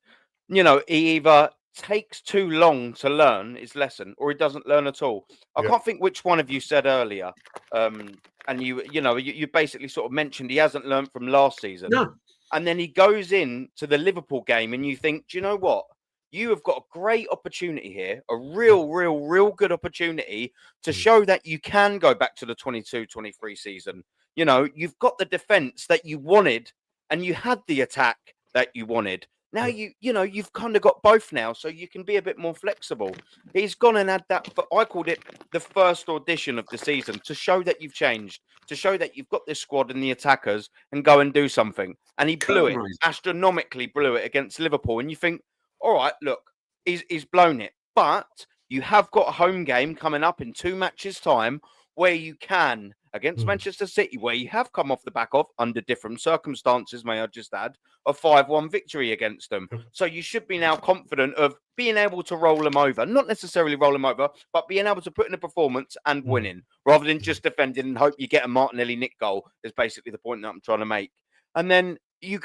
he either takes too long to learn his lesson or he doesn't learn at all. I can't think which one of you said earlier. And you basically sort of mentioned he hasn't learned from last season. No. And then he goes in to the Liverpool game and you think, do you know what? You have got a great opportunity here, a real good opportunity to show that you can go back to the 22-23 season. You've got the defense that you wanted and you had the attack that you wanted. Now you've kind of got both now, so you can be a bit more flexible. He's gone and had that. I called it the first audition of the season to show that you've changed, to show that you've got this squad and the attackers and go and do something. And he blew it, astronomically blew it against Liverpool. And you think, all right, look, he's blown it. But you have got a home game coming up in 2 matches' time where you can, against Manchester City, where you have come off the back of, under different circumstances, may I just add, a 5-1 victory against them. So you should be now confident of being able to roll them over. Not necessarily roll them over, but being able to put in a performance and winning, rather than just defending and hope you get a Martinelli nick goal, is basically the point that I'm trying to make. And then you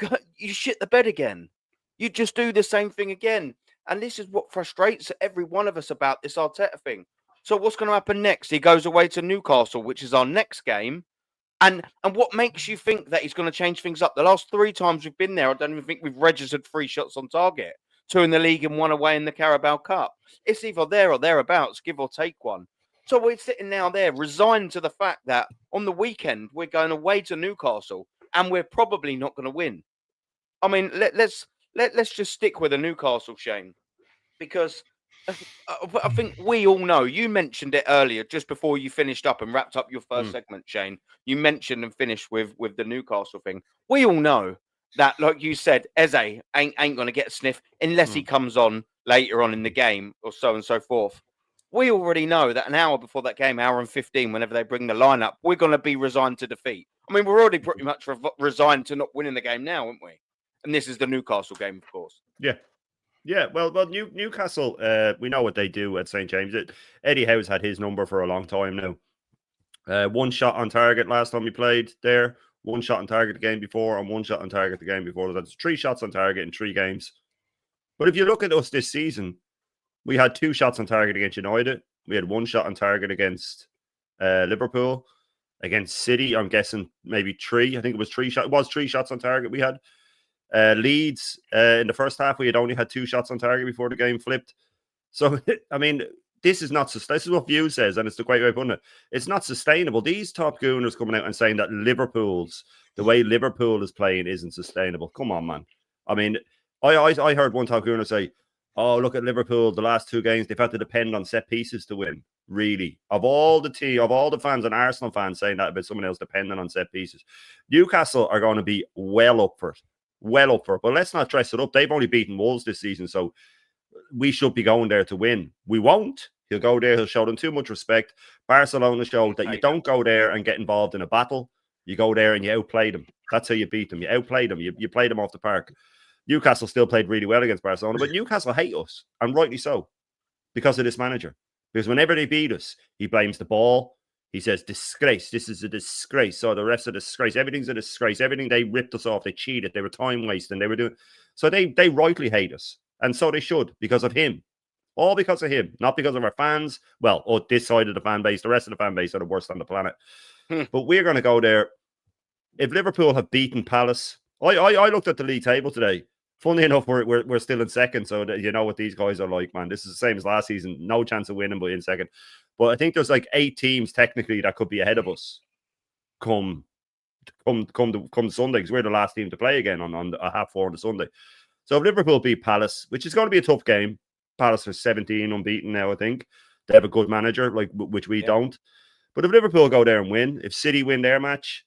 shit the bed again. You just do the same thing again. And this is what frustrates every one of us about this Arteta thing. So what's going to happen next? He goes away to Newcastle, which is our next game. And what makes you think that he's going to change things up? The last 3 times we've been there, I don't even think we've registered 3 shots on target. 2 in the league and 1 away in the Carabao Cup. It's either there or thereabouts, give or take one. So we're sitting now there, resigned to the fact that on the weekend, we're going away to Newcastle and we're probably not going to win. I mean, let's just stick with the Newcastle, Shane, because But I think we all know. You mentioned it earlier, just before you finished up and wrapped up your first segment, Shane. You mentioned and finished with the Newcastle thing. We all know that, like you said, Eze ain't going to get a sniff unless he comes on later on in the game, or so and so forth. We already know that an hour before that game, hour and 15, whenever they bring the lineup, we're going to be resigned to defeat. I mean, we're already pretty much resigned to not winning the game now, aren't we? And this is the Newcastle game, of course. Yeah. Yeah, well, Newcastle, we know what they do at St. James. Eddie Howe's had his number for a long time now. One shot on target last time we played there, one shot on target the game before, and one shot on target the game before. That's 3 shots on target in 3 games. But if you look at us this season, we had 2 shots on target against United. We had 1 shot on target against Liverpool. Against City, I'm guessing maybe 3. I think it was 3 shots. It was 3 shots on target we had. Leeds, in the first half, we had only had 2 shots on target before the game flipped. So, I mean, this is not sustainable. This is what View says, and it's the great way of putting it. It's not sustainable. These top gooners coming out and saying that the way Liverpool is playing isn't sustainable. Come on, man. I mean, I heard one top gooner say, oh, look at Liverpool, the last 2 games, they've had to depend on set pieces to win. Really? Of all the fans and Arsenal fans saying that about someone else depending on set pieces, Newcastle are going to be well up for it. But let's not dress it up. They've only beaten Wolves this season, so we should be going there to win. We won't. He'll go there. He'll show them too much respect. Barcelona showed that you don't go there and get involved in a battle. You go there and you outplay them. That's how you beat them. You outplay them. You play them off the park. Newcastle still played really well against Barcelona, but Newcastle hate us, and rightly so, because of this manager. Because whenever they beat us, he blames the ball. He says, disgrace. This is a disgrace. So the refs are a disgrace. Everything's a disgrace. Everything, they ripped us off. They cheated. They were time wasting. They were doing. So they rightly hate us. And so they should, because of him. All because of him. Not because of our fans. Well, this side of the fan base. The rest of the fan base are the worst on the planet. But we're going to go there. If Liverpool have beaten Palace, I looked at the league table today. Funny enough, we're still in second. So that you know what these guys are like, man. This is the same as last season. No chance of winning, but in second. But I think there's like 8 teams technically that could be ahead of us come Sunday, because we're the last team to play again on a 4:30 on the Sunday. So if Liverpool beat Palace, which is going to be a tough game, Palace are 17 unbeaten now, I think. They have a good manager, which we don't. But if Liverpool go there and win, if City win their match,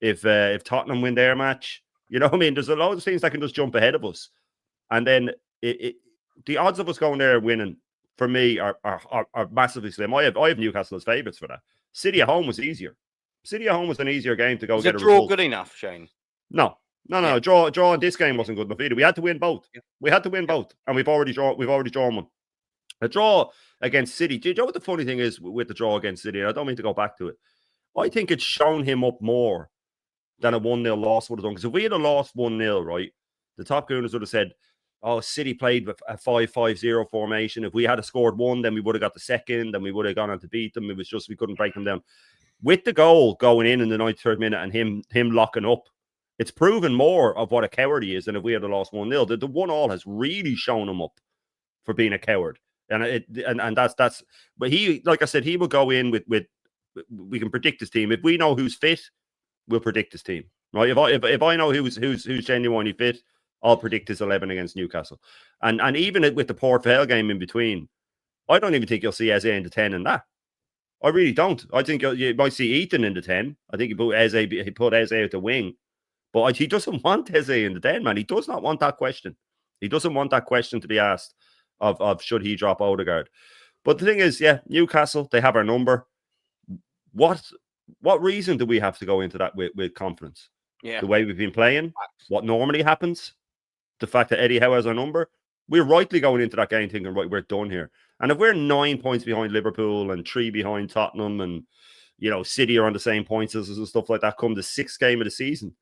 if Tottenham win their match, you know what I mean? There's a lot of things that can just jump ahead of us. And then the odds of us going there and winning, for me, are massively slim. I have Newcastle as favourites for that. City at home was easier. City at home was an easier game to go get a draw result. Good enough, Shane? No. Draw in this game wasn't good enough either. We had to win both. We had to win both, and we've already drawn one. A draw against City. Do you know what the funny thing is with the draw against City? I don't mean to go back to it. I think it's shown him up more than a 1-0 loss would have done. Because if we had lost 1-0, right, the top gooners would have said, oh, City played with a 5-5-0 formation. If we had scored 1, then we would have got the second, and we would have gone on to beat them. It was just we couldn't break them down. With the goal going in the 93rd minute and him locking up, it's proven more of what a coward he is than if we had lost 1-0. The 1-1 has really shown him up for being a coward. And that's but he, like I said, he will go in with we can predict his team. If we know who's fit, we'll predict his team. Right? If I know who's genuinely fit, I'll predict his 11 against Newcastle. And even with the Port Vale game in between, I don't even think you'll see Eze in the 10 in that. I really don't. I think you might see Ethan in the 10. I think he put Eze out the wing. But he doesn't want Eze in the 10, man. He does not want that question. He doesn't want that question to be asked of should he drop Odegaard. But the thing is, Newcastle, they have our number. What reason do we have to go into that with confidence? Yeah. The way we've been playing, what normally happens, the fact that Eddie Howe has our number, we're rightly going into that game thinking, right, we're done here. And if we're 9 points behind Liverpool and 3 behind Tottenham and, City are on the same points as us and stuff like that come the 6th game of the season,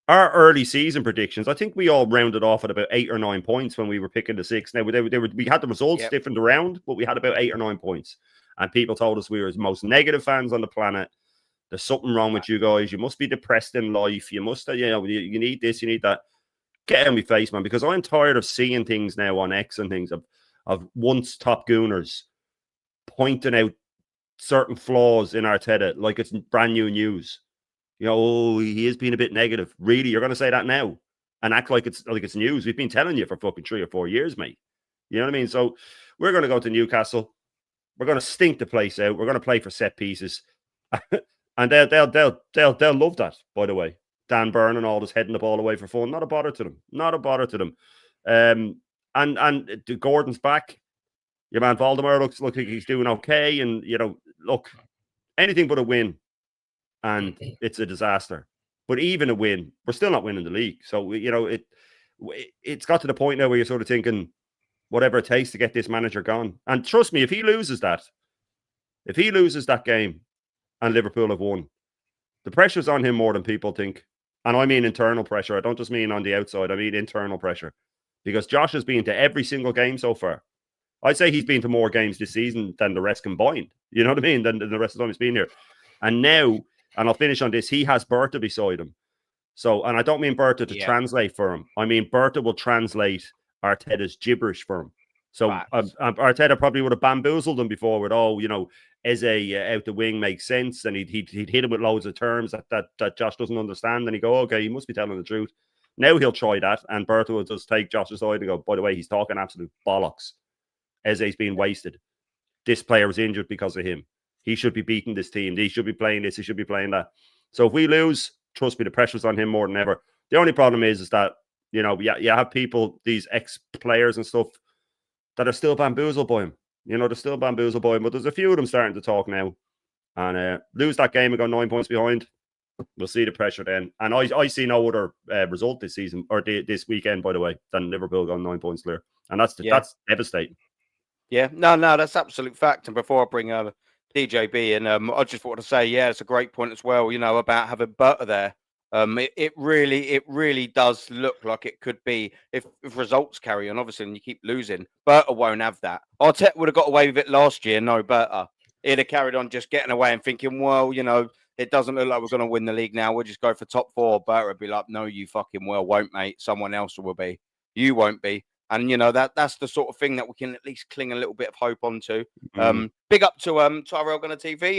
our early season predictions, I think we all rounded off at about 8 or 9 points when we were picking the 6. Now, we had the results different around, but we had about 8 or 9 points. And people told us we were the most negative fans on the planet. There's something wrong with you guys. You must be depressed in life. You must, you need this, you need that. Get out of my face, man, because I'm tired of seeing things now on X and things of once top gooners pointing out certain flaws in Arteta like it's brand new news. He is being a bit negative. Really, you're going to say that now and act like it's news? We've been telling you for fucking 3 or 4 years, mate. You know what I mean? So we're going to go to Newcastle. We're going to stink the place out. We're going to play for set pieces, and they'll love that. By the way, Dan Burn and all just heading the ball away for fun. Not a bother to them. Not a bother to them. And Gordon's back. Your man Valdemar looks like he's doing okay, and look, anything but a win, and it's a disaster. But even a win, we're still not winning the league. So it's got to the point now where you're sort of thinking, whatever it takes to get this manager gone. And trust me, if he loses that game, and Liverpool have won, the pressure's on him more than people think. And I mean internal pressure. I don't just mean on the outside. I mean internal pressure, because Josh has been to every single game so far. I'd say he's been to more games this season than the rest combined. You know what I mean? Than the rest of the time he's been here. And now, and I'll finish on this, he has Berta beside him. So, and I don't mean Berta to translate for him. I mean, Berta will translate Arteta's gibberish for him. So Arteta probably would have bamboozled him before with, Eze out the wing makes sense. And he'd hit him with loads of terms that Josh doesn't understand. And he'd go, okay, he must be telling the truth. Now he'll try that. And Berta will just take Josh's side and go, by the way, he's talking absolute bollocks. Eze's being wasted. This player was injured because of him. He should be beating this team. He should be playing this. He should be playing that. So if we lose, trust me, the pressure's on him more than ever. The only problem is that, you have people, these ex-players and stuff, that are still bamboozled by him. They're still bamboozled by him. But there's a few of them starting to talk now. And lose that game and go 9 points behind. We'll see the pressure then. And I see no other result this season, or this weekend, by the way, than Liverpool going 9 points clear. And that's devastating. Yeah, no, that's absolute fact. And before I bring DJB in, I just want to say, it's a great point as well, about having Berta there. It really does look like it could be, if results carry on, obviously, and you keep losing, Berta won't have that. Arteta would have got away with it last year, no Berta. He'd have carried on just getting away and thinking, well, it doesn't look like we're going to win the league now. We'll just go for top 4. Berta would be like, no, you fucking well won't, mate. Someone else will be. You won't be. And that's the sort of thing that we can at least cling a little bit of hope onto. Big up to Tyrell Gunner TV.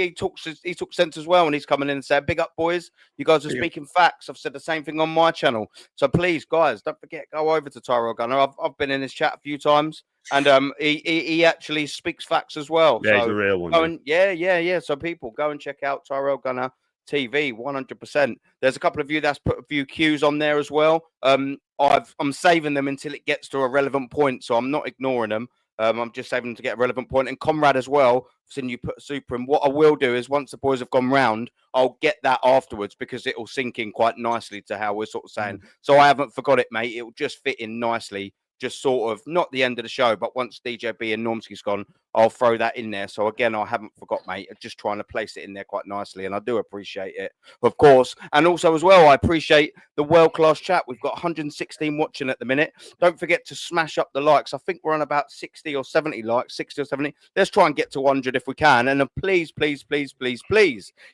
He took sense as well, and he's coming in and said, "Big up, boys. You guys are speaking facts." I've said the same thing on my channel. So please, guys, don't forget, go over to Tyrell Gunner. I've been in his chat a few times, and he actually speaks facts as well. Yeah, he's a real one. Yeah. So people, go and check out Tyrell Gunner TV, 100%. There's a couple of you that's put a few cues on there as well. I'm saving them until it gets to a relevant point, so I'm not ignoring them. I'm just saving them to get a relevant point. And Comrade as well, seeing you put a super in. What I will do is, once the boys have gone round, I'll get that afterwards, because it will sink in quite nicely to how we're sort of saying. So I haven't forgot it, mate. It will just fit in nicely. Just sort of, not the end of the show, but once DJB and Normski's gone, I'll throw that in there. So again, I haven't forgot, mate. I'm just trying to place it in there quite nicely, and I do appreciate it, of course. And also as well, I appreciate the world-class chat. We've got 116 watching at the minute. Don't forget to smash up the likes. I think we're on about 60 or 70 likes, 60 or 70. Let's try and get to 100 if we can. And then please, if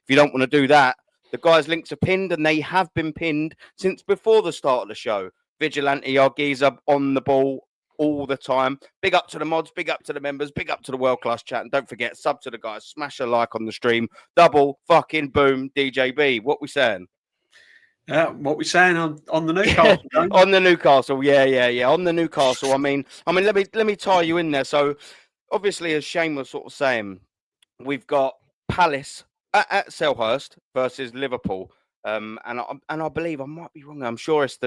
you don't want to do that, the guys' links are pinned, and they have been pinned since before the start of the show. Vigilante, our geezer, on the ball all the time. Big up to the mods, big up to the members, big up to the world-class chat. And don't forget, sub to the guys, smash a like on the stream. Double fucking boom, DJB. What we saying? What we saying on the Newcastle game? On the Newcastle, yeah. On the Newcastle. I mean, let me tie you in there. So obviously, as Shane was sort of saying, we've got Palace at Selhurst versus Liverpool. And I believe, I might be wrong. I'm sure it's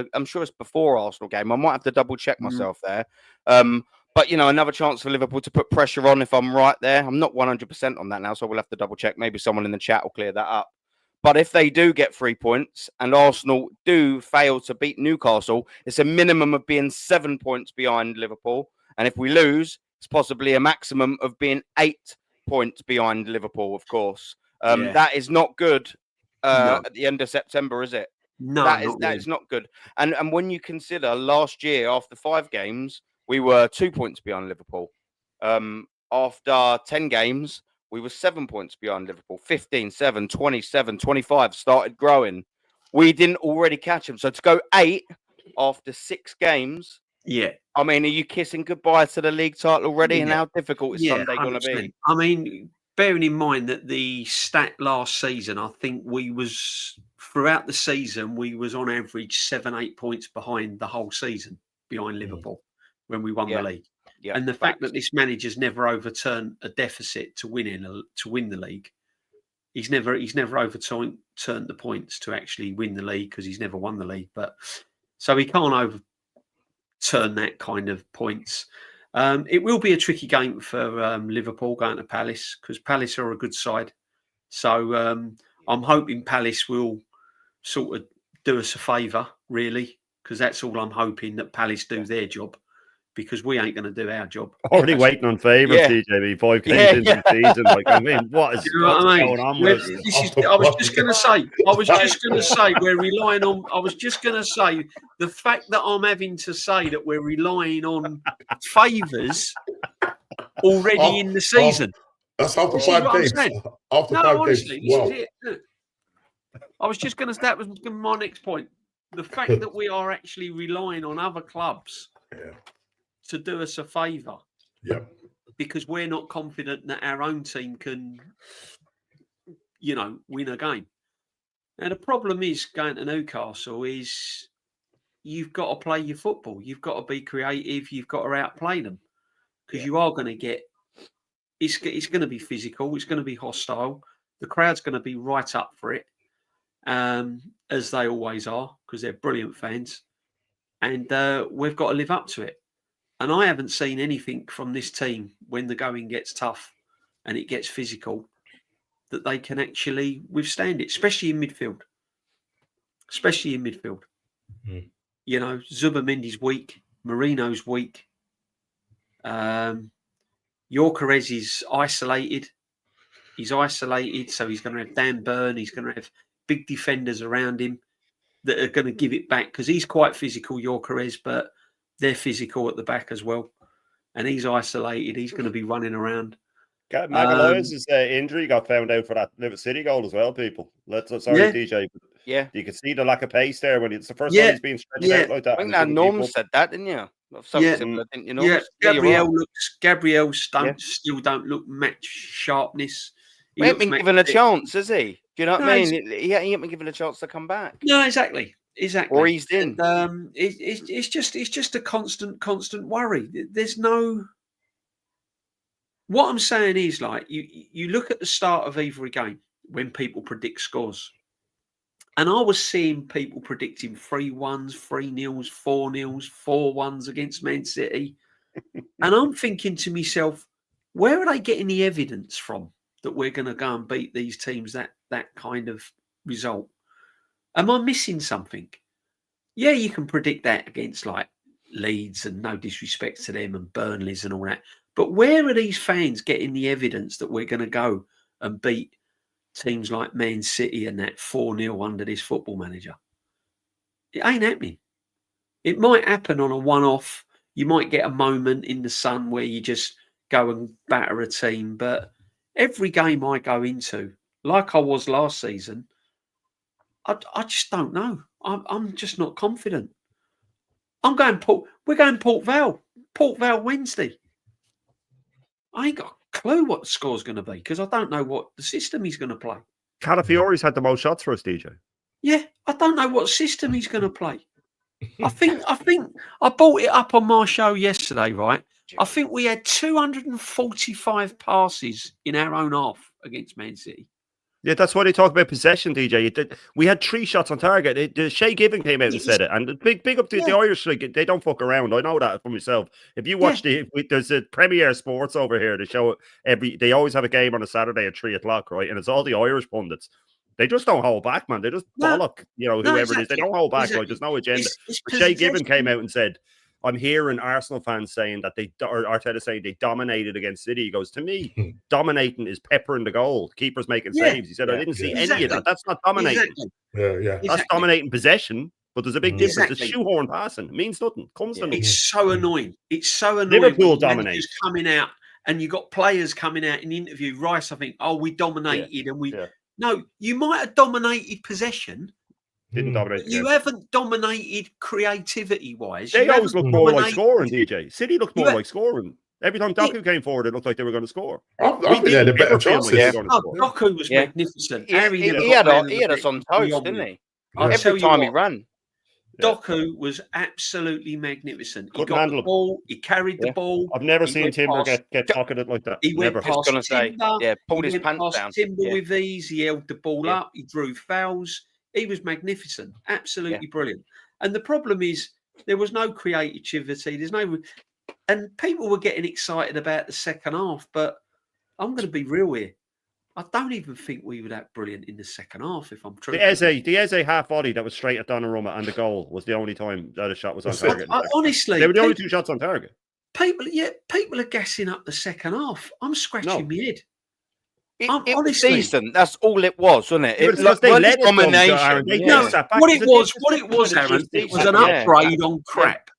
before Arsenal game. I might have to double check myself there. But another chance for Liverpool to put pressure on, if I'm right there. I'm not 100% on that now, so we'll have to double check. Maybe someone in the chat will clear that up. But if they do get 3 points and Arsenal do fail to beat Newcastle, it's a minimum of being 7 points behind Liverpool. And if we lose, it's possibly a maximum of being 8 points behind Liverpool, of course. That is not good. No. At the end of September, is it? No, that is not good. And when you consider last year, after 5 games, we were 2 points behind Liverpool. After 10 games, we were 7 points behind Liverpool. 15, 7, 27, 25 started growing. We didn't already catch them. So to go 8 after 6 games, yeah. I mean, are you kissing goodbye to the league title already? Yeah. And how difficult is Sunday going to be? I mean, bearing in mind that the stat last season, I think throughout the season, we was on average 7-8 points behind the whole season, behind Liverpool when we won the league. Yeah, and the fact that this manager's never overturned a deficit to win the league. He's never overturned the points to actually win the league because he's never won the league. But so he can't overturn that kind of points. It will be a tricky game for Liverpool going to Palace because Palace are a good side. So I'm hoping Palace will sort of do us a favour, really, because that's all I'm hoping, that Palace do their job, because we ain't going to do our job. Already waiting on favours, Yeah. DJB, 5 games into the season. Like, I mean, what's going on with us? I was just going to say, we're relying on. I was just going to say the fact that I'm having to say that we're relying on favours already in the season. That's after See 5 what I'm games. saying? After No, 5 honestly, games. Wow. this is it. I was just going to. That was my next point. The fact that we are actually relying on other clubs to do us a favour. Yeah. Because we're not confident that our own team can, win a game. Now, the problem is going to Newcastle is you've got to play your football. You've got to be creative. You've got to outplay them because you are going to get. It's going to be physical. It's going to be hostile. The crowd's going to be right up for it, as they always are, because they're brilliant fans, and we've got to live up to it. And I haven't seen anything from this team when the going gets tough and it gets physical that they can actually withstand it, especially in midfield. Mm. Zubamendi's weak, Marino's weak. Yorkeres is isolated. He's isolated, so he's going to have Dan Burn. He's going to have big defenders around him that are going to give it back because he's quite physical, Yorkeres, but they're physical at the back as well. And he's isolated. He's going to be running around. Magalhaes' injury got found out for that Liverpool City goal as well, people. DJ. Yeah. You can see the lack of pace there when it's the first time he's being stretched out like that. I think that Norm said that, didn't you? Similar, didn't you know? Yeah, Gabriel still don't look match sharpness. He ain't been given a chance, has he? Do you know what I mean? He ain't been given a chance to come back. No, exactly. Or he's in. And, it's just a constant worry. There's no. What I'm saying is, like, you look at the start of every game when people predict scores, and I was seeing people predicting 3-1s, 3-0s, 4-0s, 4-1s against Man City, and I'm thinking to myself, where are they getting the evidence from that we're going to go and beat these teams that kind of result? Am I missing something? Yeah, you can predict that against like Leeds, and no disrespect to them, and Burnleys and all that. But where are these fans getting the evidence that we're going to go and beat teams like Man City and that 4-0 under this football manager? It ain't happening. It might happen on a one-off. You might get a moment in the sun where you just go and batter a team. But every game I go into, like I was last season, I just don't know. I'm just not confident. We're going Port Vale Wednesday. I ain't got a clue what the score's going to be because I don't know what the system he's going to play. Calafiore's had the most shots for us, DJ. Yeah, I don't know what system he's going to play. I think I brought it up on my show yesterday, right? I think we had 245 passes in our own half against Man City. Yeah, that's why they talk about possession, DJ. We had 3 shots on target. Shay Given came out and said it. And big up to the Irish League. They don't fuck around. I know that for myself. If you watch there's a Premier Sports over here. They show they always have a game on a Saturday at 3:00, right? And it's all the Irish pundits. They just don't hold back, man. They just bollock, whoever it is. They don't hold back. Like, there's no agenda. Shay Given came out and said, I'm hearing Arsenal fans saying that Arteta saying they dominated against City. He goes, to me, dominating is peppering the goal. Keepers making saves. He said, I didn't see any of that. That's not dominating. Exactly. That's dominating possession, but there's a big difference. It's shoehorn passing. It means nothing. Comes to nothing. It's so annoying. It's so annoying. Liverpool dominates. Coming out, and you got players coming out in the interview. Rice, I think, we dominated, and we. Yeah. No, you might have dominated possession. Didn't dominate. You haven't dominated creativity-wise. They always look more like scoring, DJ. City looked more like scoring. Every time Doku came forward, it looked like they were going to score. I think they had a better chances. Doku was magnificent. He had us on toast, didn't he? Every time he ran. Doku was absolutely magnificent. He Couldn't got handle the him. ball. He carried the Yeah. ball. I've never He seen went Timber past- get pocketed like that. He went Never. Just past gonna say, Timber. yeah, pulled He his went pants past down. Timber Yeah. with ease. He held the ball Yeah. up. He drew fouls. He was magnificent. Absolutely brilliant. And the problem is there was no creativity. There's no, and people were getting excited about the second half. But I'm going to be real here. I don't even think we were that brilliant in the second half. If I'm true, The Eze half volley that was straight at Donnarumma and the goal was the only time that a shot was on That's it. target. honestly, They were the only two shots on target. people are gassing up the second half. I'm scratching my head. It was honestly, decent. That's all it was, wasn't it? Yeah, It because like, they weren't let us domination. domination. Aaron. They Yeah. sat back. what it was, Aaron, Aaron, it was an Yeah. upgrade on crap.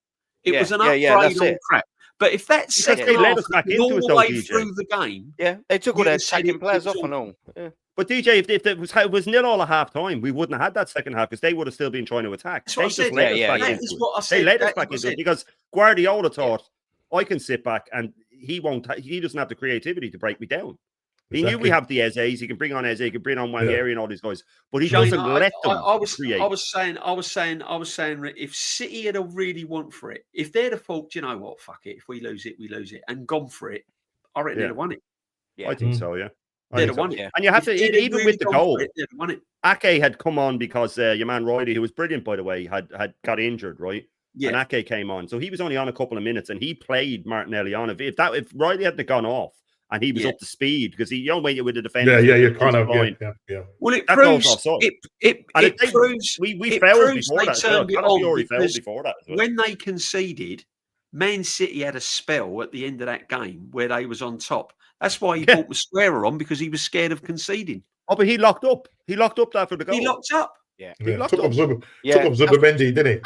It was an upgrade that's on it. crap. But if that Because second they let half us back was into all it, the though, way DJ. through the game, Yeah, they took all You'd their have said attacking it players was off and all- all. Yeah. But DJ, if it was nil all at half time, we wouldn't have had that second half because they would have still been trying to attack. That's They what I just said. let us Yeah, back yeah. That into is it. what I They said. let us That is back what I into it said. because Guardiola thought I can sit back and he won't. He doesn't have the creativity to break me down. He knew we Exactly. have the Ezes. He can bring on Eze. He can bring on Wangieri and all these guys, but he Shane, doesn't let them create. I was saying, if City had really went for it, if they'd have thought, you know what, fuck it, if we lose it, we lose it, and gone for it, I reckon they'd have won it. Yeah. I think so. Yeah, I They'd think have so. won it. Yeah. And you have to If they'd have even really with the gone for goal. it, they'd have won it. Ake had come on because your man Riley, who was brilliant by the way, had got injured, right? Yeah. And Ake came on, so he was only on a couple of minutes, and he played Martinelli on. If Riley hadn't gone off and he was up to speed, because he when you're with the defender, you're kind of yeah. Well, it that proves goes offside. it And proves we it failed proves before they that as well. turned it Conor on Fiore failed because before that as well. when they conceded, Man City had a spell at the end of that game where they was on top. That's why he brought Masquera on, because he was scared of conceding. Oh, but he locked up. He locked up after the goal. He locked up. Yeah. He locked Took up. up Zubimendi, didn't he?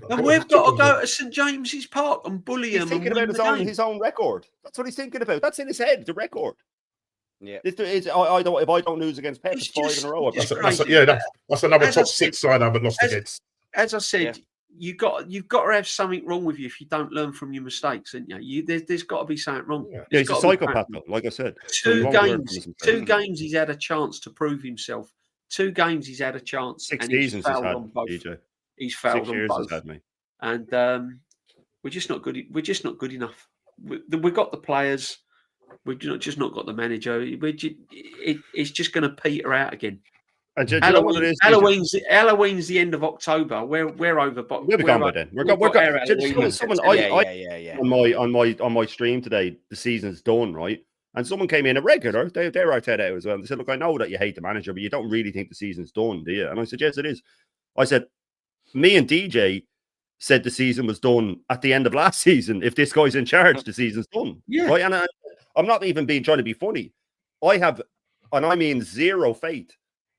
And we've got to go to St James's Park and bully He's him. thinking and win about the game. his own record. That's what he's thinking about. That's in his head. The record. Yeah. If I don't lose against Pep, it's 5 in a row. That's another As top I six side I haven't lost against. As I said, you've got to have something wrong with you if you don't learn from your mistakes, isn't you? There's got to be something wrong. Yeah, he's a psychopath, though, like I said. Two games he's had a chance to prove himself. 2 games he's had a chance. 6 and seasons he's had, on both. DJ. He's fouled 6 on years both. he's had me. And we're just not good. We're just not good enough. We've got the players. We've just not got the manager. It's just going to peter out again. And do you know what it is? Halloween's the end of October. We're over. But we'll be gone by then. We're gone. Someone on my stream today, the season's done, right? And someone came in a regular. They're Arteta out as well. They said, "Look, I know that you hate the manager, but you don't really think the season's done, do you?" And I said, "Yes, it is." I said, "Me and DJ said the season was done at the end of last season. If this guy's in charge, the season's done." Yeah. Right. And I'm not even trying to be funny. I have, and I mean zero faith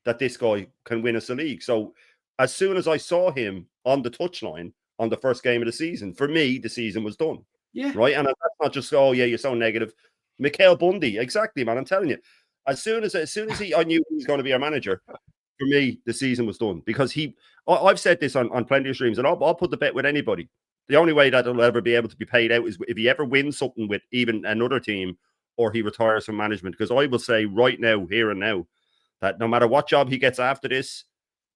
that this guy can win us a league. So as soon as I saw him on the touchline on the first game of the season, for me, the season was done. Yeah. Right. And that's not just, oh yeah, you're so negative. Mikhail Bundy, exactly, man. I'm telling you. As soon as I knew he was going to be our manager, for me, the season was done. Because I've said this on plenty of streams, and I'll put the bet with anybody. The only way that he'll ever be able to be paid out is if he ever wins something with even another team, or he retires from management. Because I will say right now, here and now, that no matter what job he gets after this,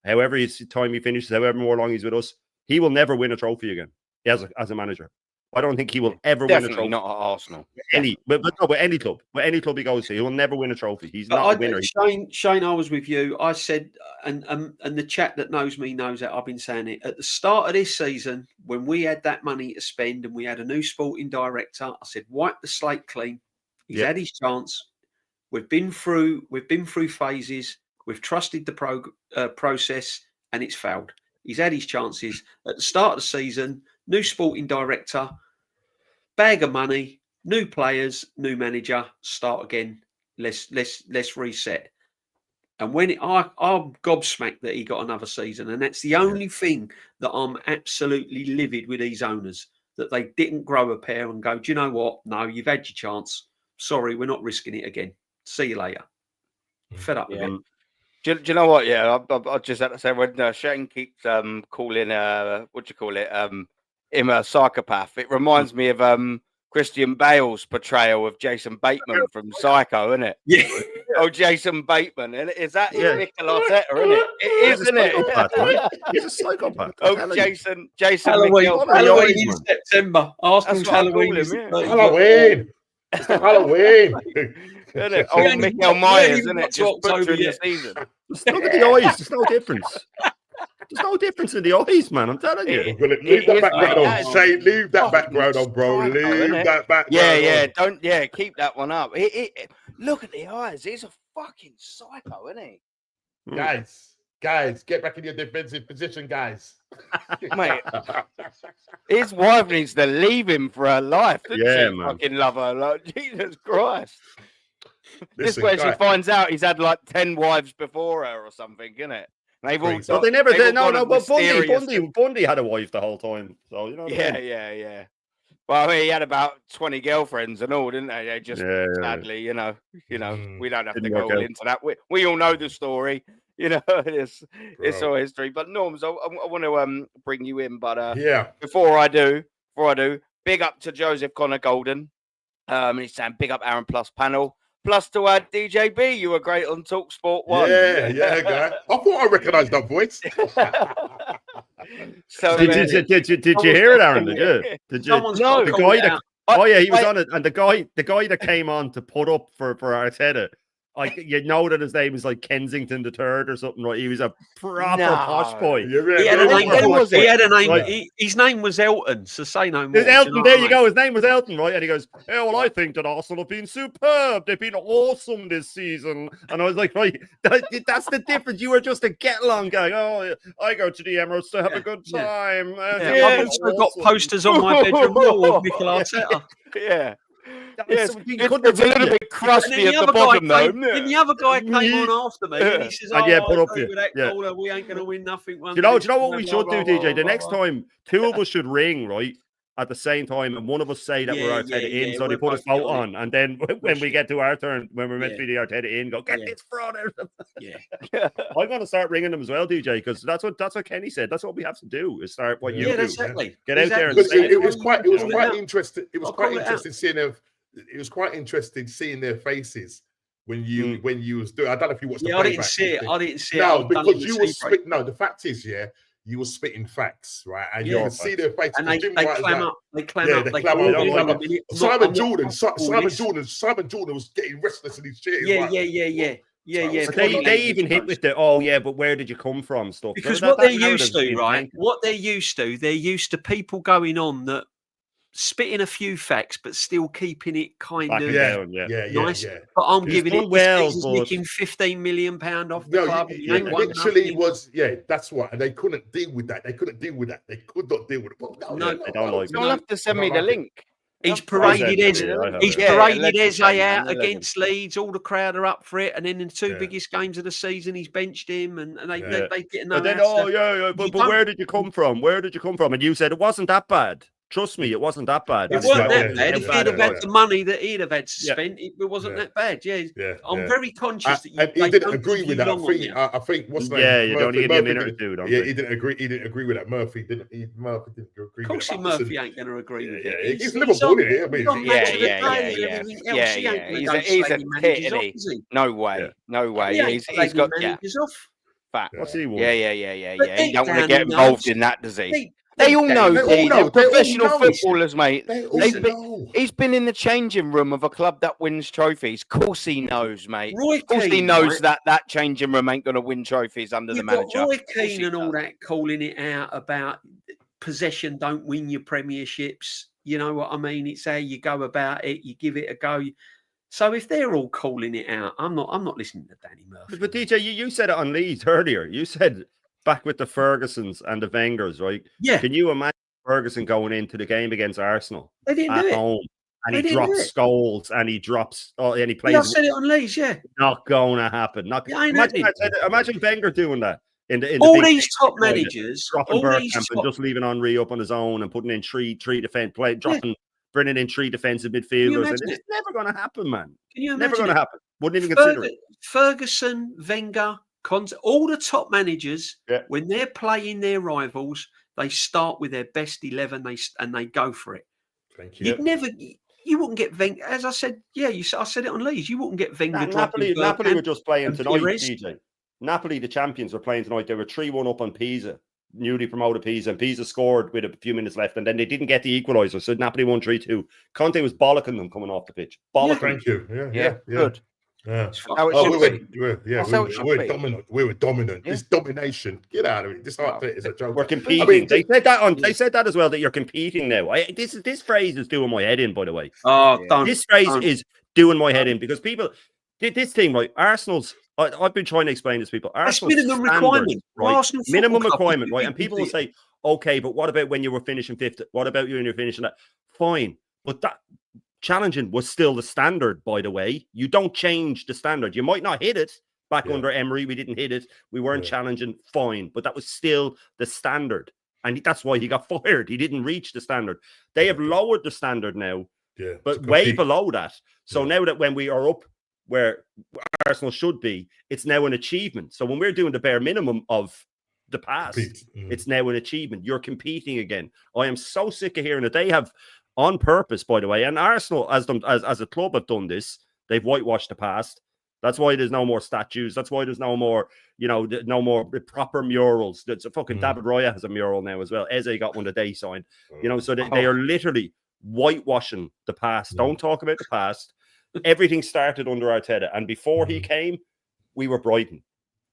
however his time he finishes, however more long he's with us, he will never win a trophy again as a manager. I don't think he will ever win a trophy. Not at Arsenal. With any club he goes to, he will never win a trophy. He's not a winner. Shane, I was with you. I said, and the chat that knows me knows that I've been saying it at the start of this season when we had that money to spend and we had a new sporting director. I said, wipe the slate clean. He's had his chance. We've been through phases. We've trusted the process, and it's failed. He's had his chances at the start of the season. New sporting director, bag of money, new players, new manager. Start again. Let's reset. And when I'm gobsmacked that he got another season, and that's the only thing that I'm absolutely livid with these owners, that they didn't grow a pair and go, do you know what? No, you've had your chance. Sorry, we're not risking it again. See you later. Fed up with it. Do you know what? Yeah, I just had to say when Shane keeps calling him a psychopath, it reminds me of Christian Bale's portrayal of Jason Bateman from Psycho, isn't it? Yeah. Oh, Jason Bateman, and is that Yeah. Mikel Arteta, isn't it? It He's is, a isn't it? psychopath, right? He's a psychopath. I'm Oh, telling you. Jason Halloween, Mikel. What are the Halloween eyes, in man? September. Arsenal's what I call Halloween him, is yeah. 31st. Halloween. It's the Halloween. Isn't it? We Oh, ain't even Mikel got- we ain't Myers, even isn't got it? to Just October butchering the yet. season. Just look at the eyes. There's no difference. There's no difference in the eyes, man. I'm telling you. Well, leave It that is, background mate. on. That is Shane, leave that fucking background on, bro. psycho, Leave innit? that background Yeah, on. keep that one up. Look at the eyes. He's a fucking psycho, isn't he? Guys, get back in your defensive position, guys. Mate, his wife needs to leave him for her life, doesn't Yeah, she? man. Fucking love her. Like, Jesus Christ. This Listen, where she guys, finds out he's had like 10 wives before her or something, isn't it? They've all Crazy. Well, they never they've did. all No, got a but mysterious- Bundy had a wife the whole time. So, you know what I mean? Yeah. Well, I mean, he had about 20 girlfriends and all, didn't they? They just Yeah. sadly, we don't have to Didn't go work all out. into that. We all know the story, it's Bro. all history. But Norms, I want to bring you in, but Yeah. before I do, big up to Joseph Connor Golden. He's saying big up Aaron Plus panel. Plus to add DJB, you were great on Talk Sport 1. Yeah, guy. I thought I recognised that voice. So Did you hear it, Aaron? Did you? Did you? Someone's No. got to The call guy it that out. Oh yeah, he was I- on it, and the guy that came on to put up for Arteta, like you know that his name was like Kensington the Third or something, right? He was a proper posh boy. He had a name. When was He it? had a name. Right. His name was Elton. So say no more. There's do you Elton, know there what I you mean? go. His name was Elton, right? And he goes, "Yeah, well, I think that Arsenal have been superb. They've been awesome this season." And I was like, "Right, that's the difference. You were just a get along guy. Oh, I go to the Emirates to have a good Yeah. time. Yeah, I've also got posters on my bedroom wall of Mikel Arteta. Yeah. Yes, Yes, you it's couldn't a have little been- bit And crusty then at the the other bottom, guy though. came. Then the other guy came on after me, and he says, And yeah, put I up agree you. with that Yeah. caller. We ain't going to win nothing. Do you know what we should do, DJ? The next time, two of us should ring, right, at the same time, and one of us say that we're Yeah, Arteta yeah, in, so we're they put his both vote on on, and then when we it. get to our turn, when we're meant to Yeah. be the Arteta in, go get Yeah. this fraud out of them. Yeah, I'm going to start ringing them as well, DJ, because that's what Kenny said. That's what we have to do is start what you yeah, do. exactly. Get out there and Because say it was quite Call out. interesting. It was I'll quite call it out. interesting seeing them. It was quite interesting seeing their faces when you was doing. I don't know if you watched. Yeah, the I didn't playback. see it. I didn't see it. No, I've done because it you in were the tea break. spitting. No, the fact is, you were spitting facts, right? And you Yeah. can see their faces. And they Jim clam White is like- up. They clam Yeah, up. they They clam call up, it they in clam a up. minute. I'm Simon not Jordan comfortable with was getting restless in his chair. this. Like, Yeah. But body they even language hit with the but where did you come from stuff? because That- what that they're narrative's used to, been right? taken. What they're used to people going on that spitting a few facts, but still keeping it kind Back of and down, yeah. nice. But I'm He's giving done it. well, He's but- nicking £15 million off the No, club. you He ain't won literally nothing. was. Yeah, that's what. And they couldn't deal with that. They could not deal with it. Well, No, they don't like it. You'll have to send me the link. He's Yeah, paraded I Eze. have it. He's Yeah, paraded legend, Eze man, out legend. against Leeds. All the crowd are up for it, and then in the two Yeah. biggest games of the season, he's benched him, and they Yeah. get But then, but don't- where did you come from? Where did you come from? And you said it wasn't that bad. Trust me, it wasn't that bad. It That's wasn't right, that yeah, bad. yeah, If yeah, he'd have yeah. had the money that he'd have had to Yeah. spend, it wasn't Yeah. that bad. Yeah, Yeah, I'm yeah. very conscious that And he they didn't don't agree give with you that. long on you. I think what's name? Yeah, you only give you a Murphy minute or didn't- two, don't Yeah, you? he didn't agree with that. Murphy didn't agree Of with course, that. Murphy ain't going to agree with Yeah, it. he's Liverpool, on- isn't he? I mean, he's on Yeah, match of the yeah, day yeah, and yeah. everything else. Yeah, He yeah. ain't going He's to a- go he's a slagging managers tit, off, isn't he? is he? No way. Yeah. No way. He ain't He's slagging got managers off. fact. What's he want? Yeah. But He don't want to deep get down he involved knows. in that, does he? Deep They all down know, he They all Dee. know, They're they all professional know. footballers, mate. They all They've been- know. He's been in the changing room of a club that wins trophies. Of course he knows, mate. Roy Of course he Keane, knows right? that changing room ain't going to win trophies under the You've got manager. Roy Of course Keane he and all does. that calling it out about possession don't win your premierships. You know what I mean? It's how you go about it. You give it a go. So if they're all calling it out, I'm not listening to Danny Murphy. But DJ, you said it on Leeds earlier. You said back with the Fergusons and the Wengers, right? Yeah, Can you imagine Ferguson going into the game against Arsenal they didn't at do it. home and They he didn't do drops it. goals and he drops and he Yeah, I plays? said it on Leeds. Yeah, Not going to happen. Not Yeah, ain't imagine, happening. imagine Wenger doing that in the all big these top like managers, dropping all these Bergkamp and top, just leaving Henry up on his own and putting in three defense play, bringing in three defensive midfielders, and imagine it's never going to happen, man. can you Never imagine? going it? to happen. Wouldn't even consider it. Ferguson, Wenger, all the top managers, Yeah. when they're playing their rivals, they start with their best 11 and they go for it. Thank you. You'd never, you wouldn't get Wenger. As I said, I said it on Leeds. You wouldn't get Wenger. Napoli were just playing and tonight, Pires. DJ. Napoli, the champions, were playing tonight. They were 3-1 up on Pisa, newly promoted Pisa, and Pisa scored with a few minutes left, and then they didn't get the equaliser, so Napoli won 3-2. Conte was bollocking them coming off the pitch. Bollocking. Thank you. Yeah. Good. Yeah. How it should be. We were dominant. Yeah. This domination. Get out of it. This Arteta is a joke. We're competing. I mean, they said that on. They said that as well, that you're competing now. This phrase is doing my head in, by the way. Oh, don't. This phrase is doing my head in because people did this thing, right? Arsenal's. I've been trying to explain this to people. That's Arsenal's minimum standard, requirement. right? Arsenal Minimum Football Club, requirement, right? And people will say, okay, but what about when you were finishing fifth? What about you when you're finishing that? Fine, but that challenging was still the standard, by the way. You don't change the standard. You might not hit it. Back under Emery, we didn't hit it. We weren't challenging, fine. But that was still the standard. And that's why he got fired. He didn't reach the standard. They have lowered the standard now, but way below that. So now that when we are up where Arsenal should be, it's now an achievement. So when we're doing the bare minimum of the past, it's now an achievement. You're competing again. I am so sick of hearing it. They have, on purpose, by the way, and Arsenal, as a club, have done this. They've whitewashed the past. That's why there's no more statues. That's why there's no more, no more proper murals. That's a fucking David Raya has a mural now as well. Eze got one that they signed. So they are literally whitewashing the past. Don't talk about the past. Everything started under Arteta, and before he came, we were Brighton.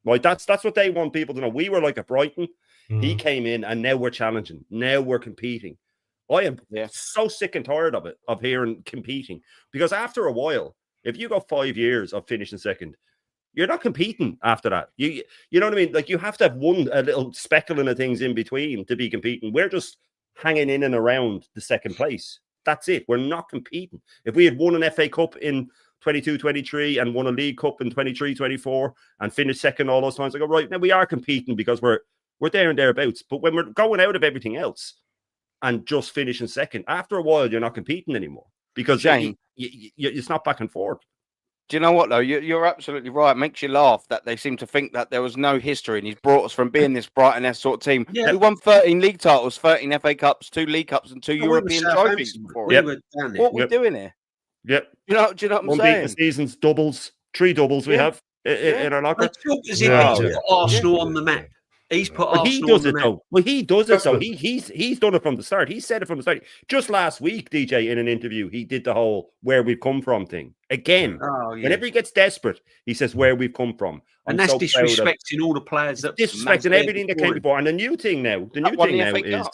Right? That's what they want people to know. We were like a Brighton. He came in, and now we're challenging. Now we're competing. I am so sick and tired of it, of hearing competing, because after a while, if you go 5 years of finishing second, you're not competing after that. You know what I mean? Like, you have to have a little speckling of things in between to be competing. We're just hanging in and around the second place. That's it. We're not competing. If we had won an FA Cup in 22-23 and won a League Cup in 23-24 and finished second all those times, I go, right, now we are competing because we're there and thereabouts. But when we're going out of everything else and just finishing second, after a while, you're not competing anymore because it's not back and forth. Do you know what, though? You're absolutely right. It makes you laugh that they seem to think that there was no history, and he's brought us from being this Brighton-esque sort of team. Yeah. We won 13 league titles, 13 FA Cups, 2 League Cups, and 2 European trophies before. What are we doing here? Yep. Do you know what I'm Unbeaten saying? seasons, doubles, 3 doubles we have in our locker. They talk as if he's put Arsenal on the map. He's put Arsenal he does on it the though. map. Well, he does it though. He's done it from the start. He said it from the start. Just last week, DJ, in an interview, he did the whole where we've come from thing again. Whenever he gets desperate, he says where we've come from. And that's disrespecting all the players that disrespecting everything that came before. And the new thing now, is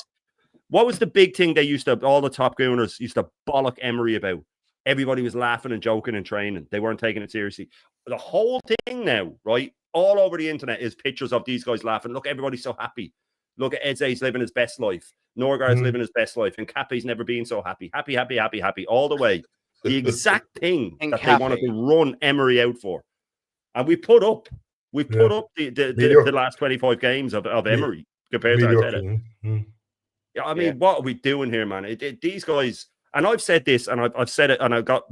what was the big thing they used to, all the top gooners used to bollock Emery about? Everybody was laughing and joking and training. They weren't taking it seriously. The whole thing now, right? All over the internet is pictures of these guys laughing. Look, everybody's so happy. Look at Eze's living his best life. Norgard's living his best life. And Cappy's never been so happy. Happy, happy, happy, happy. All the way. The exact thing that they wanted to run Emery out for. And we put up the last 25 games of Emery compared to Arteta. Yeah, I mean, what are we doing here, man? These guys, and I've said this, and I've said it, and I got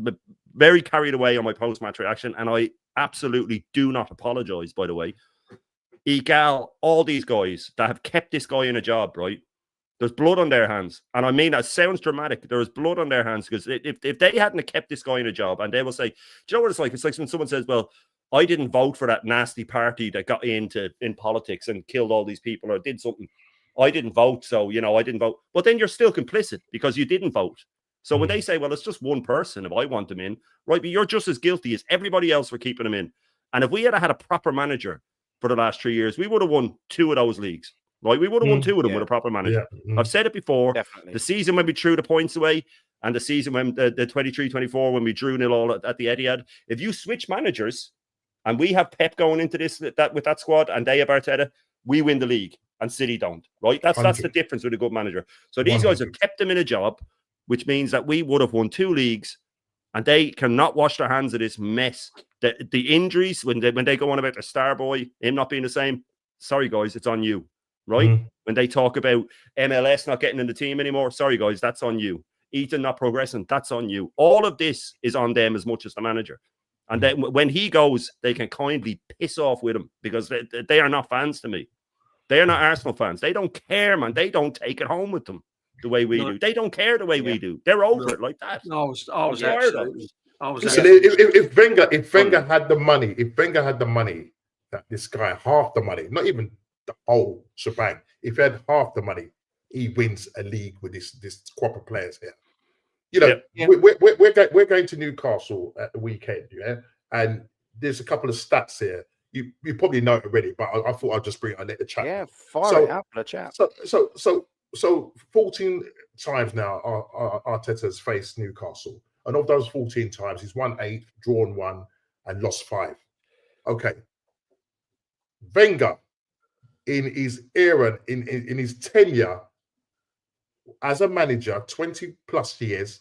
very carried away on my post-match reaction, and I absolutely do not apologize, by the way. Egal, all these guys that have kept this guy in a job, right? There's blood on their hands. And I mean, that sounds dramatic. There is blood on their hands because if they hadn't kept this guy in a job, and they will say, do you know what it's like? It's like when someone says, well, I didn't vote for that nasty party that got in politics and killed all these people or did something. I didn't vote, so, I didn't vote. But then you're still complicit because you didn't vote. So when they say, well, it's just one person, if I want them in, right, but you're just as guilty as everybody else for keeping them in. And if we had had a proper manager for the last 3 years, we would have won 2 of those leagues, right? We would have won 2 of them with a proper manager. I've said it before. Definitely. The season when we threw the points away and the season when the 23-24, when we drew 0-0 at the Etihad, if you switch managers and we have Pep going into this with that squad and they have Arteta, we win the league and City don't, right? That's the difference with a good manager. So these guys have kept them in a job, which means that we would have won 2 leagues, and they cannot wash their hands of this mess. The injuries, when they go on about the star boy, him not being the same, sorry, guys, it's on you, right? When they talk about MLS not getting in the team anymore, sorry, guys, that's on you. Ethan not progressing, that's on you. All of this is on them as much as the manager. And then when he goes, they can kindly piss off with him because they are not fans to me. They are not Arsenal fans. They don't care, man. They don't take it home with them. the way we do. They don't care the way we do. They're over it like that. I was Yeah. absolutely. Listen, if Wenger had the money, that this guy, half the money, not even the whole shebang, if he had half the money, he wins a league with this crop of players here. You know, we're going to Newcastle at the weekend, yeah, and there's a couple of stats here. You probably know it already, but I thought I'd just bring it and let the chat. Yeah, fire it out for the chat. So 14 times now Arteta's faced Newcastle. And of those 14 times, he's won 8, drawn 1, and lost 5. Okay. Wenger, in his era, in his tenure as a manager, 20 plus years,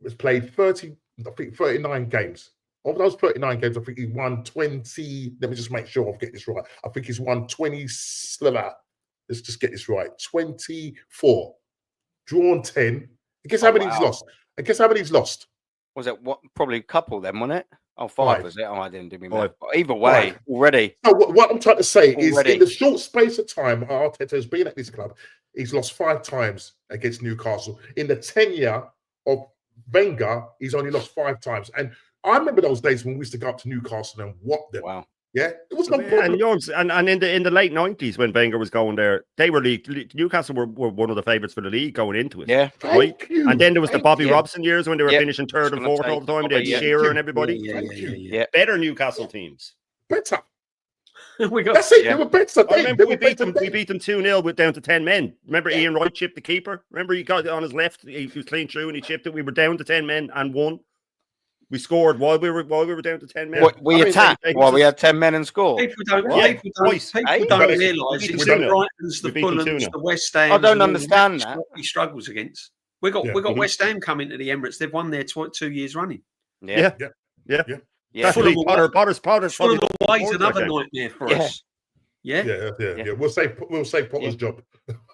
has played 39 games. Of those 39 games, I think he won 20. Let me just make sure I get this right. I think he's won 20. Let's just get this right. 24. Drawn 10. Guess how many he's lost? And guess how many he's lost? Was it what? Probably a couple then, wasn't it? Oh, 5 was it? Oh, I didn't do me math. Either way, 5. already. So what I'm trying to say is, in the short space of time Arteta has been at this club, he's lost 5 times against Newcastle. In the tenure of Wenger, he's only lost 5 times. And I remember those days when we used to go up to Newcastle and whop them. Wow. Yeah, it was no problem. And in the late 90s when Wenger was going there, they were Newcastle were one of the favourites for the league going into it. Yeah, right. And then there was the Bobby Robson years when they were finishing 3rd and 4th all the time. They had Shearer and everybody. Yeah. Better Newcastle teams. Better. we got. That's it. They were better. I remember we beat them 2-0 down to 10 men. Remember Ian Wright chipped the keeper. Remember he got it on his left. He was clean through and he chipped it. We were down to 10 men and won. We scored while we were down to 10 men. We attacked while we had 10 men and scored. People don't realise it's the Brightons, the Fulhams, the West Ham. I don't understand that. What he struggles against. We got West Ham coming to the Emirates. They've won there 2 years running. Yeah. Fulham Potter's away's another nightmare for us. Yeah. We'll say Potter's job.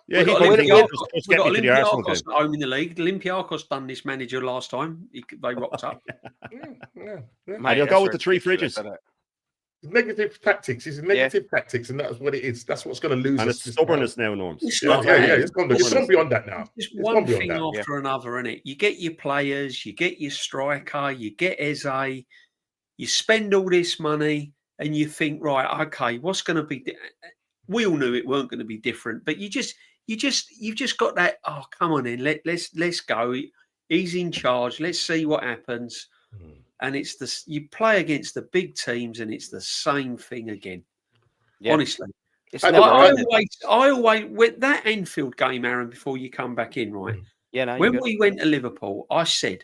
Yeah, we got Olympiacos at home in the league. Olympiacos done this manager last time. They rocked up. Mate, you'll go with the 3 fridges. Negative tactics. It's negative tactics, and that's what it is. That's what's going to lose. And it's stubbornness now, Norms. It's gone beyond that now. It's one thing after another, isn't it? You get your players, you get your striker, you get Eze, you spend all this money, and you think, right, okay, what's going to be? We all knew it weren't going to be different, but you've just got that. Oh, come on in, let's go. He's in charge. Let's see what happens. And it's you play against the big teams, and it's the same thing again. Yeah. Honestly, I always with that Anfield game, Aaron. Before you come back in, right? Yeah. No, when we went to Liverpool, I said,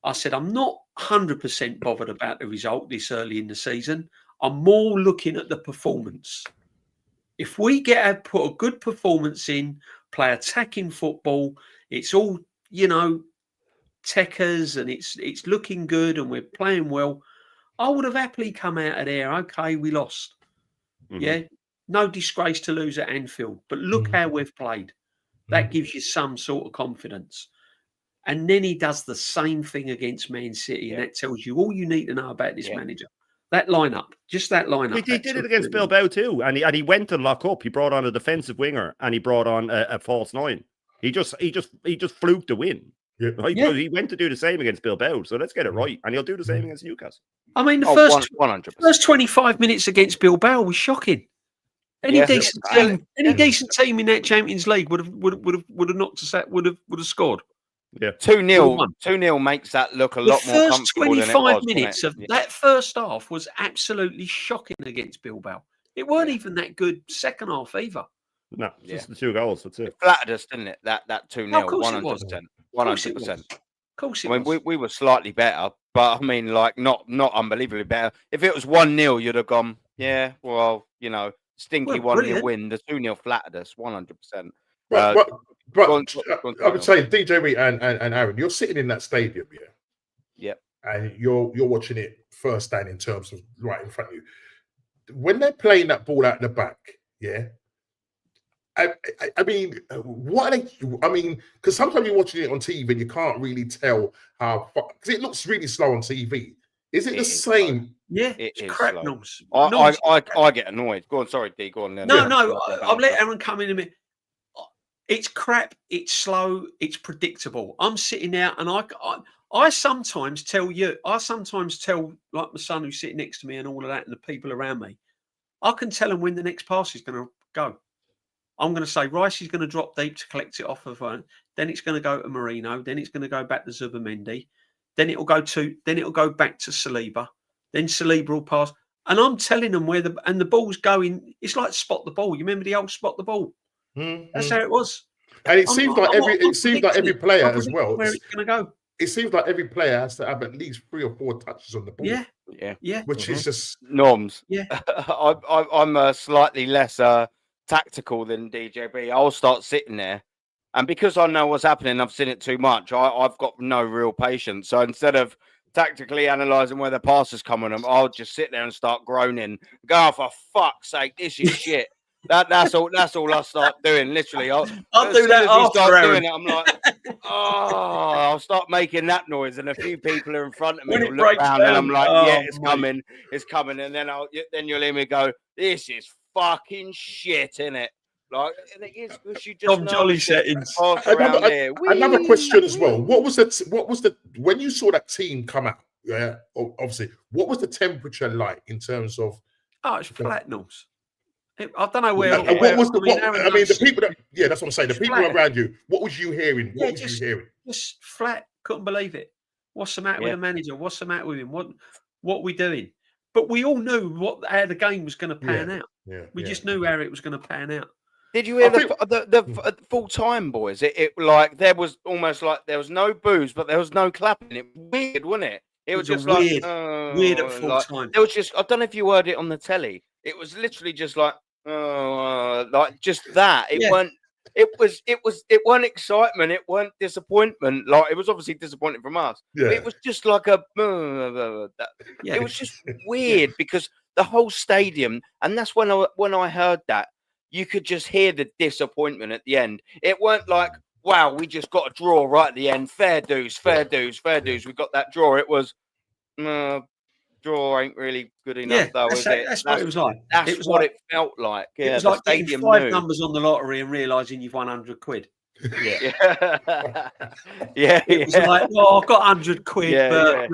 I'm not 100% bothered about the result this early in the season. I'm more looking at the performance. If we put a good performance in, play attacking football, it's all, techers and it's looking good and we're playing well, I would have happily come out of there. Okay, we lost. Yeah, no disgrace to lose at Anfield, but look how we've played. That gives you some sort of confidence. And then he does the same thing against Man City, and that tells you all you need to know about this manager. That lineup, just that lineup. He did it against Bilbao too, and he went to lock up. He brought on a defensive winger, and he brought on a false 9. He just fluked the win. Yeah. Right? Yeah. He went to do the same against Bilbao, so let's get it right, and he'll do the same against Newcastle. I mean, the first 25 minutes against Bilbao was shocking. Any decent team in that Champions League would have knocked us out. Would have scored. Yeah, 2-0 makes that look a lot more comfortable. The first 25 minutes of that first half was absolutely shocking against Bilbao. It weren't even that good second half either. No, just the 2 goals. That's it. It flattered us, didn't it? That 2-0, 100%. 100%. Of course it was. I mean, we were slightly better, but I mean, like not unbelievably better. If it was 1-0, you'd have gone, stinky 1-0 win. The 2-0 flattered us, 100%. But I would say, DJ Reed and Aaron, you're sitting in that stadium, and you're watching it firsthand in terms of right in front of you. When they're playing that ball out in the back, I mean, what are they? I mean, because sometimes you're watching it on TV and you can't really tell how, because it looks really slow on TV. Is it the same? Yeah, it's crap noise. I get annoyed. Go on, sorry, D. Go on. No, I'll let Aaron come in a minute. It's crap. It's slow. It's predictable. I'm sitting there, and I sometimes tell like my son who's sitting next to me and all of that, and the people around me. I can tell them when the next pass is going to go. I'm going to say Rice is going to drop deep to collect it off of one. Then it's going to go to Marino. Then it's going to go back to Zubamendi. Then it'll go back to Saliba. Then Saliba will pass. And I'm telling them where the ball's going. It's like spot the ball. You remember the old spot the ball? That's how it was. And it seems like every player as well. Where it's going to go. It seems like every player has to have at least 3 or 4 touches on the ball. Yeah. Which is just norms. Yeah. I'm slightly less tactical than DJB. I'll start sitting there, and because I know what's happening, I've seen it too much. I've got no real patience. So instead of tactically analysing where the pass is coming on, I'll just sit there and start groaning. Go, oh, for fuck's sake, this is shit. That's all I start doing. Literally, I'll do that after doing it. I'm like, oh, I'll start making that noise, and a few people are in front of me will look down, and I'm like, yeah, it's coming, and then you'll hear me go, this is fucking shit, innit? Like, and it is because you just Tom Jolly settings. Another question as well. What was the when you saw that team come out? Yeah, obviously, what was the temperature like in terms of? Oh, it's flat norms. I don't know where. The people that, that's what I'm saying. The people around you, what was you hearing? What was you hearing? Just flat. Couldn't believe it. What's the matter with the manager? What's the matter with him? What we doing? But we all knew how the game was going to pan out. We just knew how it was going to pan out. Did you hear the full time, boys? It like there was almost like there was no booze, but there was no clapping. It was weird, wasn't it? It was just weird, like weird at full time. It was just, I don't know if you heard it on the telly. It was literally just like like just that. It weren't excitement. It weren't disappointment. Like it was obviously disappointing from us. Yeah. It was just like a. It was just weird because the whole stadium, and that's when I heard that, you could just hear the disappointment at the end. It weren't like, wow, we just got a draw right at the end. Fair dues. We got that draw. It was, draw ain't really good enough, though, is it? That's what it was like. That's what it felt like. Yeah, it was like getting 5 numbers on the lottery and realising you've won 100 quid. Yeah. It was like, oh, I've got 100 quid, but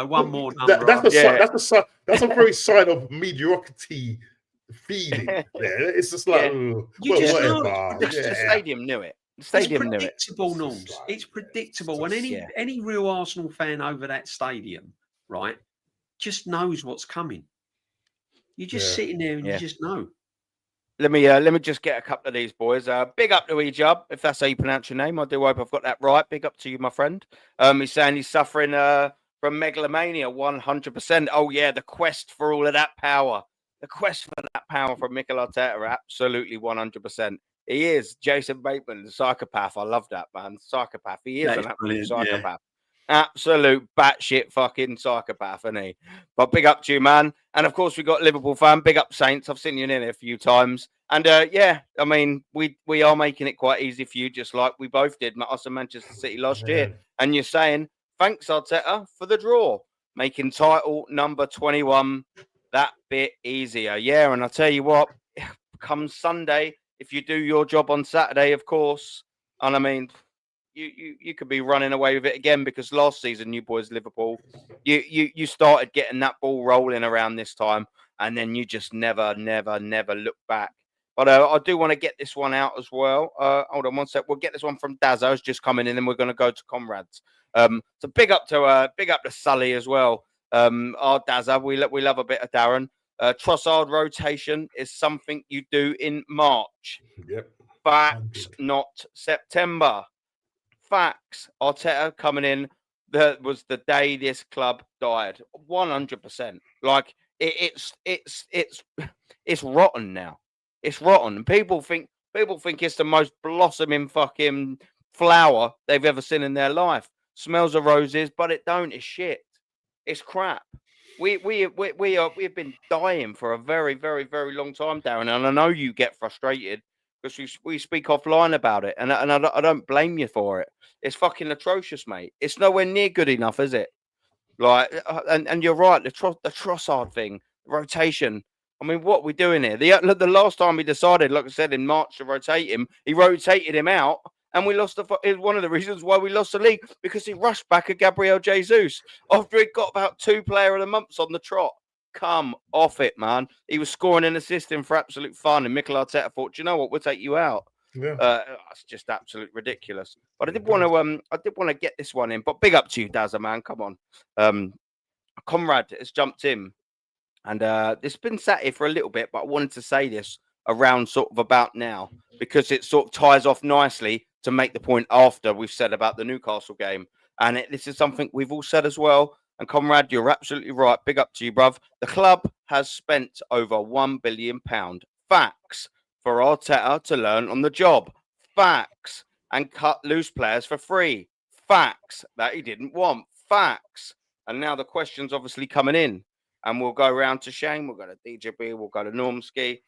one more number. That's a very sign of mediocrity feeling. It's just like, the stadium knew it. The stadium knew it. It's predictable, Norms. It's predictable. And any real Arsenal fan over that stadium, right, just knows what's coming. You're just sitting there and you just know. Let me just get a couple of these boys. Big up to Ejub, if that's how you pronounce your name. I do hope I've got that right. Big up to you, my friend. He's saying he's suffering from megalomania 100%. Oh yeah, the quest for all of that power. The quest for that power from Mikel Arteta, absolutely 100%. He is Jason Bateman, the psychopath. I love that, man. Psychopath. He is an absolute psychopath. Absolute batshit fucking psychopath, isn't he? But big up to you, man. And of course, we got Liverpool fan. Big up Saints. I've seen you in here a few times. And I mean, we are making it quite easy for you, just like we both did. Us and Manchester City last year. And you're saying, thanks, Arteta, for the draw. Making title number 21 that bit easier. Yeah, and I'll tell you what, come Sunday, if you do your job on Saturday, of course, and I mean, you could be running away with it again, because last season, you boys, Liverpool, you started getting that ball rolling around this time, and then you just never look back. But I do want to get this one out as well. Hold on one sec. We'll get this one from Dazzo. It's just coming in, and we're going to go to comrades. So big up to Sully as well. Our Dazza, we love a bit of Darren. Trossard rotation is something you do in March. Yep. Facts, not September. Facts. Arteta coming in. That was the day this club died. 100%. Like it's rotten now. It's rotten. People think it's the most blossoming fucking flower they've ever seen in their life. Smells of roses, but it don't. It's shit. It's crap. We've been dying for a very, very, very long time, Darren, and I know you get frustrated because we speak offline about it, and I don't blame you for it. It's fucking atrocious, mate. It's nowhere near good enough, is it? Like, and you're right. The Trossard thing, the rotation. I mean, what are we doing here? The last time he decided, like I said, in March to rotate him, he rotated him out, and we lost it was one of the reasons why we lost the league, because he rushed back at Gabriel Jesus after he got about 2 player of the months on the trot. Come off it, man. He was scoring and assisting for absolute fun, and Mikel Arteta thought, you know what, we'll take you out. Yeah. It's just absolute ridiculous. But I did want to get this one in. But big up to you, Dazza, man. Come on. Comrade has jumped in, and it's been sat here for a little bit, but I wanted to say this around sort of about now, because it sort of ties off nicely to make the point after we've said about the Newcastle game. And this is something we've all said as well. And Comrade, you're absolutely right. Big up to you, bruv. The club has spent over £1 billion. Facts. For Arteta to learn on the job. Facts. And cut loose players for free. Facts. That he didn't want. Facts. And now the question's obviously coming in. And we'll go round to Shane. We'll go to DJB. We'll go to Normski.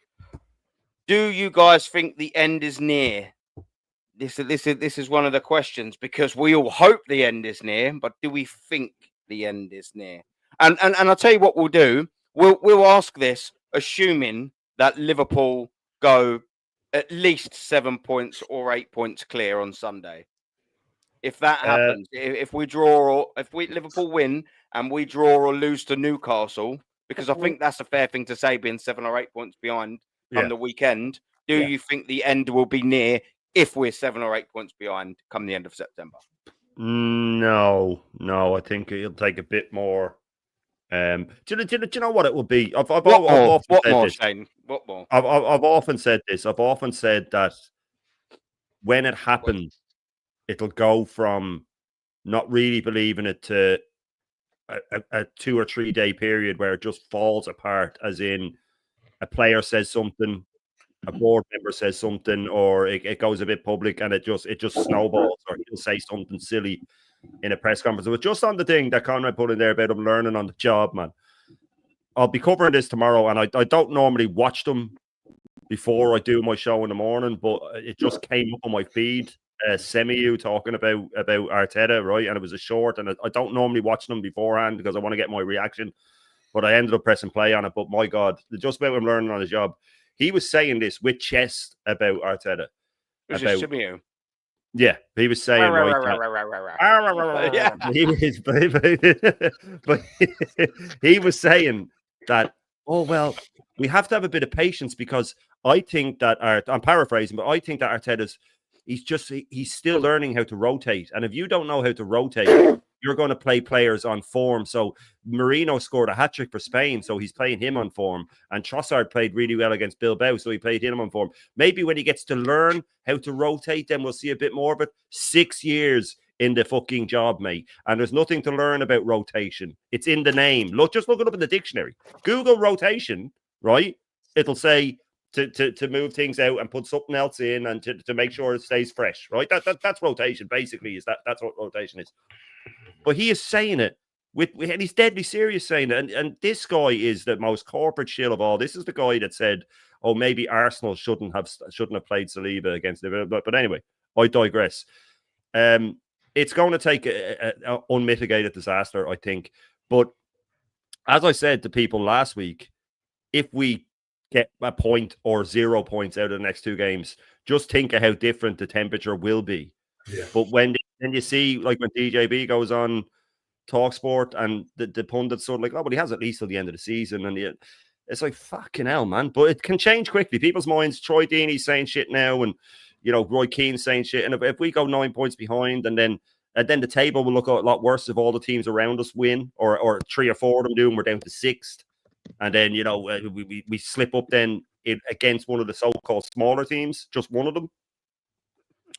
Do you guys think the end is near? This is one of the questions, because we all hope the end is near, but do we think the end is near? And I'll tell you what we'll do. We'll ask this assuming that Liverpool go at least 7 points or 8 points clear on Sunday. If that happens, if we draw, or if Liverpool win and we draw or lose to Newcastle, because I think that's a fair thing to say, being 7 or 8 points behind on the weekend. Do you think the end will be near if we're 7 or 8 points behind come the end of September? No. I think it'll take a bit more. Do you know what it will be? What more, Shane? What more? I've often said this. I've often said that when it happens, it'll go from not really believing it to a 2 or 3 day period where it just falls apart, as in a player says something, a board member says something, or it goes a bit public and it just snowballs, or he'll say something silly in a press conference. It was just on the thing that Conrad put in there about him learning on the job, man. I'll be covering this tomorrow, and I don't normally watch them before I do my show in the morning, but it just came up on my feed. Semi-you talking about Arteta, right? And it was a short, and I don't normally watch them beforehand because I want to get my reaction, but I ended up pressing play on it. But my God, just about him learning on the job. He was saying this with chest about Arteta. Semi-you? Yeah, he was saying but he was saying that, oh well, we have to have a bit of patience, because I think that I'm paraphrasing, but I think that Arteta's he's still learning how to rotate, and if you don't know how to rotate, you're going to play players on form. So Merino scored a hat-trick for Spain, so he's playing him on form. And Trossard played really well against Bilbao, so he played him on form. Maybe when he gets to learn how to rotate, then we'll see a bit more of it. 6 years in the fucking job, mate. And there's nothing to learn about rotation. It's in the name. Just look it up in the dictionary. Google rotation, right? It'll say to move things out and put something else in, and to make sure it stays fresh, right? That's rotation, basically. That's what rotation is. But he is saying it and he's deadly serious saying it. And this guy is the most corporate shill of all. This is the guy that said, "Oh, maybe Arsenal shouldn't have played Saliba against Liverpool." But anyway, I digress. It's going to take an unmitigated disaster, I think. But as I said to people last week, if we get a point or 0 points out of the next 2 games, just think of how different the temperature will be. Yeah. But when you see, like when DJB goes on TalkSport and the pundits sort of like, oh, but he has at least till the end of the season, and it's like, fucking hell, man. But it can change quickly. People's minds. Troy Deeney's saying shit now, and Roy Keane's saying shit. And if we go 9 points behind, and then the table will look a lot worse if all the teams around us win, or 3 or 4 of them do, and we're down to 6th, and then we slip up then against one of the so-called smaller teams, just one of them.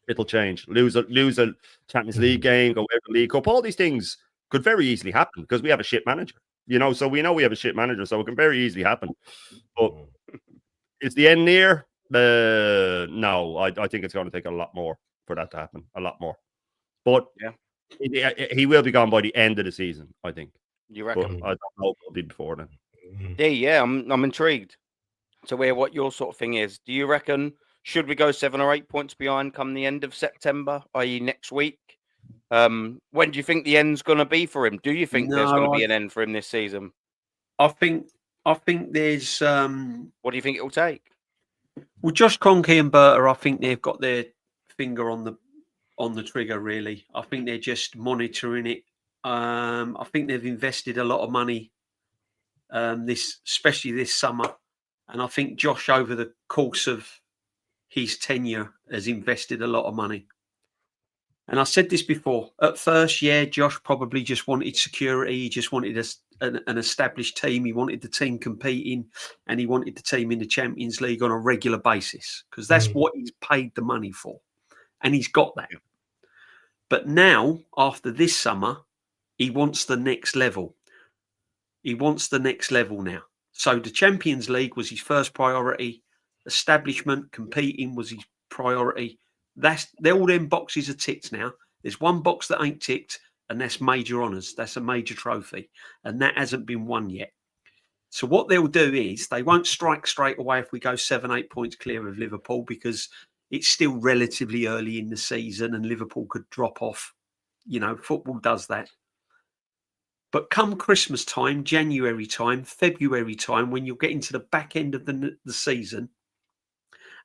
It'll change. Lose a Champions League game, go out of the League Cup. All these things could very easily happen because we have a shit manager. So we know we have a shit manager, so it can very easily happen. But is the end near? No, I think it's going to take a lot more for that to happen. A lot more. But yeah, he will be gone by the end of the season, I think. You reckon? But I don't know if it'll be before then. Yeah, I'm intrigued to hear what your sort of thing is. Do you reckon, should we go 7 or 8 points behind come the end of September, i.e. next week? When do you think the end's going to be for him? Do you think there's going to be an end for him this season? I think I think there's What do you think it will take? well, Josh Kroenke and Berta, I think they've got their finger on the trigger. Really, I think they're just monitoring it. I think they've invested a lot of money especially this summer, and I think Josh, over the course of his tenure, has invested a lot of money. And I said this before. At first, yeah, Josh probably just wanted security. He just wanted an established team. He wanted the team competing, and he wanted the team in the Champions League on a regular basis, because that's what he's paid the money for, and he's got that. But now, after this summer, he wants the next level. He wants the next level now. So the Champions League was his first priority. Establishment, competing was his priority. All them boxes are ticked now. There's one box that ain't ticked, and that's major honours. That's a major trophy, and that hasn't been won yet. So what they'll do is they won't strike straight away if we go 7-8 points clear of Liverpool, because it's still relatively early in the season and Liverpool could drop off. You know, football does that. But come Christmas time, January time, February time, when you'll get into the back end of the season,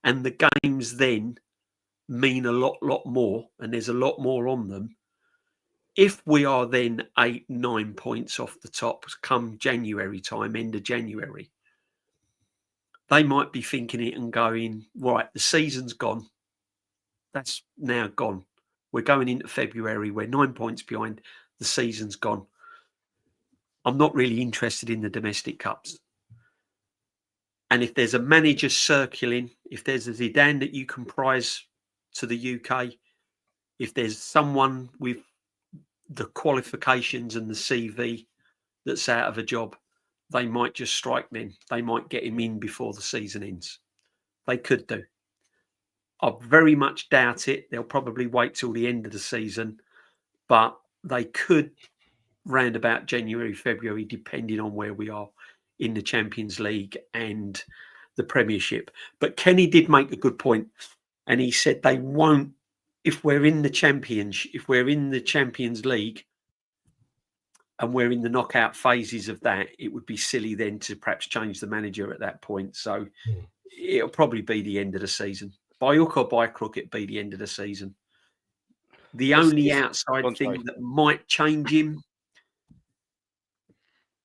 and the games then mean a lot more, and there's a lot more on them. If we are then 8-9 points off the top come January time, end of January, they might be thinking it and going, right, the season's gone. That's now gone. We're going into February. We're 9 points behind. The season's gone. I'm not really interested in the domestic cups. And if there's a manager circling, if there's a Zidane that you can prize to the UK, if there's someone with the qualifications and the CV that's out of a job, they might just strike then. They might get him in before the season ends. They could do. I very much doubt it. They'll probably wait till the end of the season, but they could round about January, February, depending on where we are in the Champions League and the Premiership. But Kenny did make a good point, and he said they won't, if we're in the Champions League and we're in the knockout phases of that, it would be silly then to perhaps change the manager at that point. So it'll probably be the end of the season. By hook or by crook, it'll be the end of the season. The only outside thing that might change him,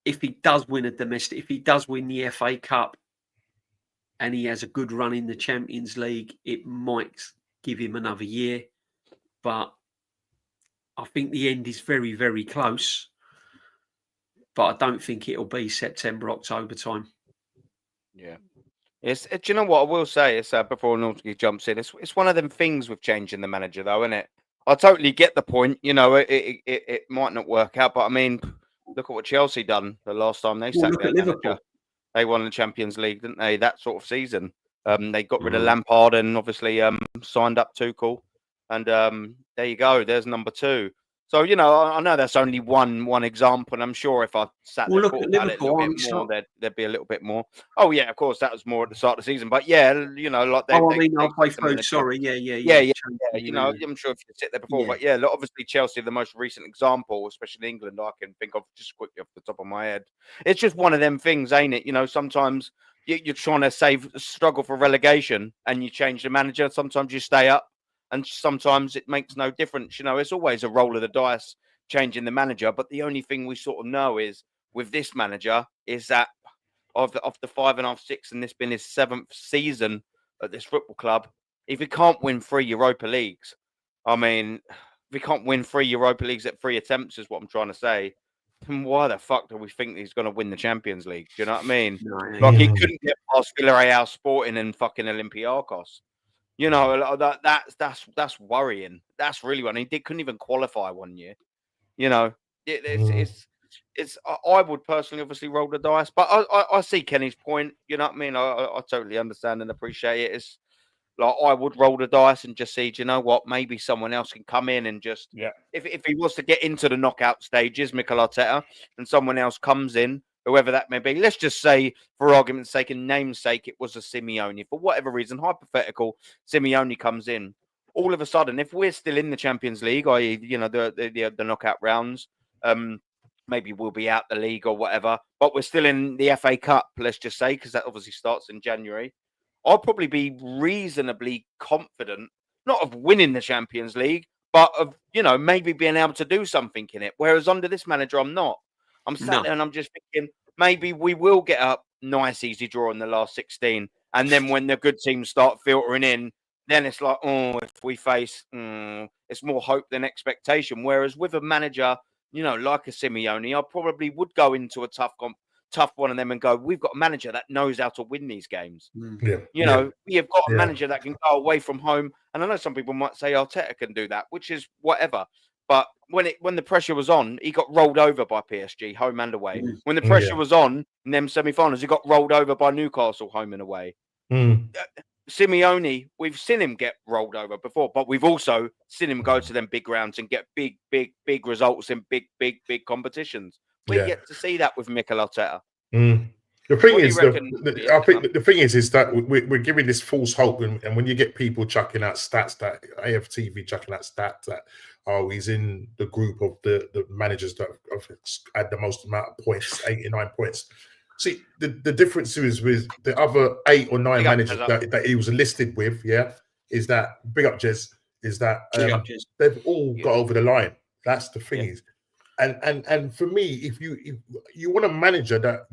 if he does win if he does win the FA Cup and he has a good run in the Champions League, it might give him another year. But I think the end is very, very close. But I don't think it'll be September, October time. Yeah. Do you know what I will say? It's before Naughty jumps in. It's one of them things with changing the manager, though, isn't it? I totally get the point. You know, it might not work out, but I mean, look at what Chelsea done the last time they sacked their manager. They won the Champions League, didn't they? That sort of season. They got rid of Lampard and obviously signed up Tuchel, and there you go. There's number 2. So, you know, I know that's only one example, and I'm sure if I sat there and thought about it a little bit more, there'd be a little bit more. Oh, yeah, of course, that was more at the start of the season. But, yeah, you know, like they... halfway through, sorry, yeah. You know, I'm sure if you sit there before, but, yeah, obviously Chelsea, the most recent example, especially in England, I can think of just quickly off the top of my head. It's just one of them things, ain't it? You know, sometimes you're trying to struggle for relegation, and you change the manager. Sometimes you stay up. And sometimes it makes no difference. You know, it's always a roll of the dice changing the manager. But the only thing we sort of know is with this manager is that of the 5.5, 6, and this been his 7th season at this football club, if he can't win 3 Europa Leagues, I mean, if he can't win 3 Europa Leagues at 3 attempts is what I'm trying to say, then why the fuck do we think he's going to win the Champions League? Do you know what I mean? He couldn't get past Villarreal, Sporting and fucking Olympiacos. You know, that's worrying. That's really worrying. He couldn't even qualify one year. You know, it's. I would personally obviously roll the dice, but I see Kenny's point. You know what I mean? I totally understand and appreciate it. It's like I would roll the dice and just see. Do you know what? Maybe someone else can come in and just If he was to get into the knockout stages, Mikel Arteta, and someone else comes in. Whoever that may be, let's just say, for argument's sake and namesake, it was a Simeone. For whatever reason, hypothetical, Simeone comes in. All of a sudden, if we're still in the Champions League, i.e., you know, the knockout rounds, maybe we'll be out the league or whatever, but we're still in the FA Cup, let's just say, because that obviously starts in January. I'll probably be reasonably confident, not of winning the Champions League, but of, maybe being able to do something in it. Whereas under this manager, I'm not. I'm sat there and I'm just thinking, maybe we will get a nice, easy draw in the last 16. And then when the good teams start filtering in, then it's like, if we face, it's more hope than expectation. Whereas with a manager, like a Simeone, I probably would go into a tough one of them and go, we've got a manager that knows how to win these games. Yeah. We've got a manager that can go away from home. And I know some people might say Arteta can do that, which is whatever. But when the pressure was on, he got rolled over by PSG, home and away. When the pressure was on in them semi-finals, he got rolled over by Newcastle, home and away. Simeone, we've seen him get rolled over before, but we've also seen him go to them big rounds and get big results in big competitions. We get to see that with Mikel Arteta. The thing is, I think the thing is that we're giving this false hope, and when you get people chucking out stats, that AFTV chucking out stats that he's in the group of the managers that have had the most amount of points, 89 points. See, the difference is with the other 8 or 9 managers that he was listed with, is that big up Jez, is that they've all got over the line. That's the thing is. And for me, if you want a manager that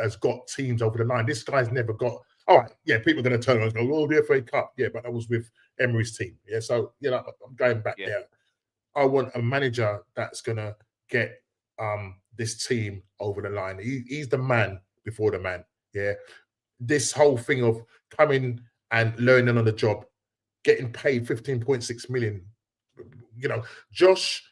has got teams over the line, this guy's never got. All right, people are going to turn around and go, the FA Cup, but that was with Emery's team, So I'm going back there. I want a manager that's going to get this team over the line. He's the man before the man. This whole thing of coming and learning on the job, getting paid 15.6 million. Josh.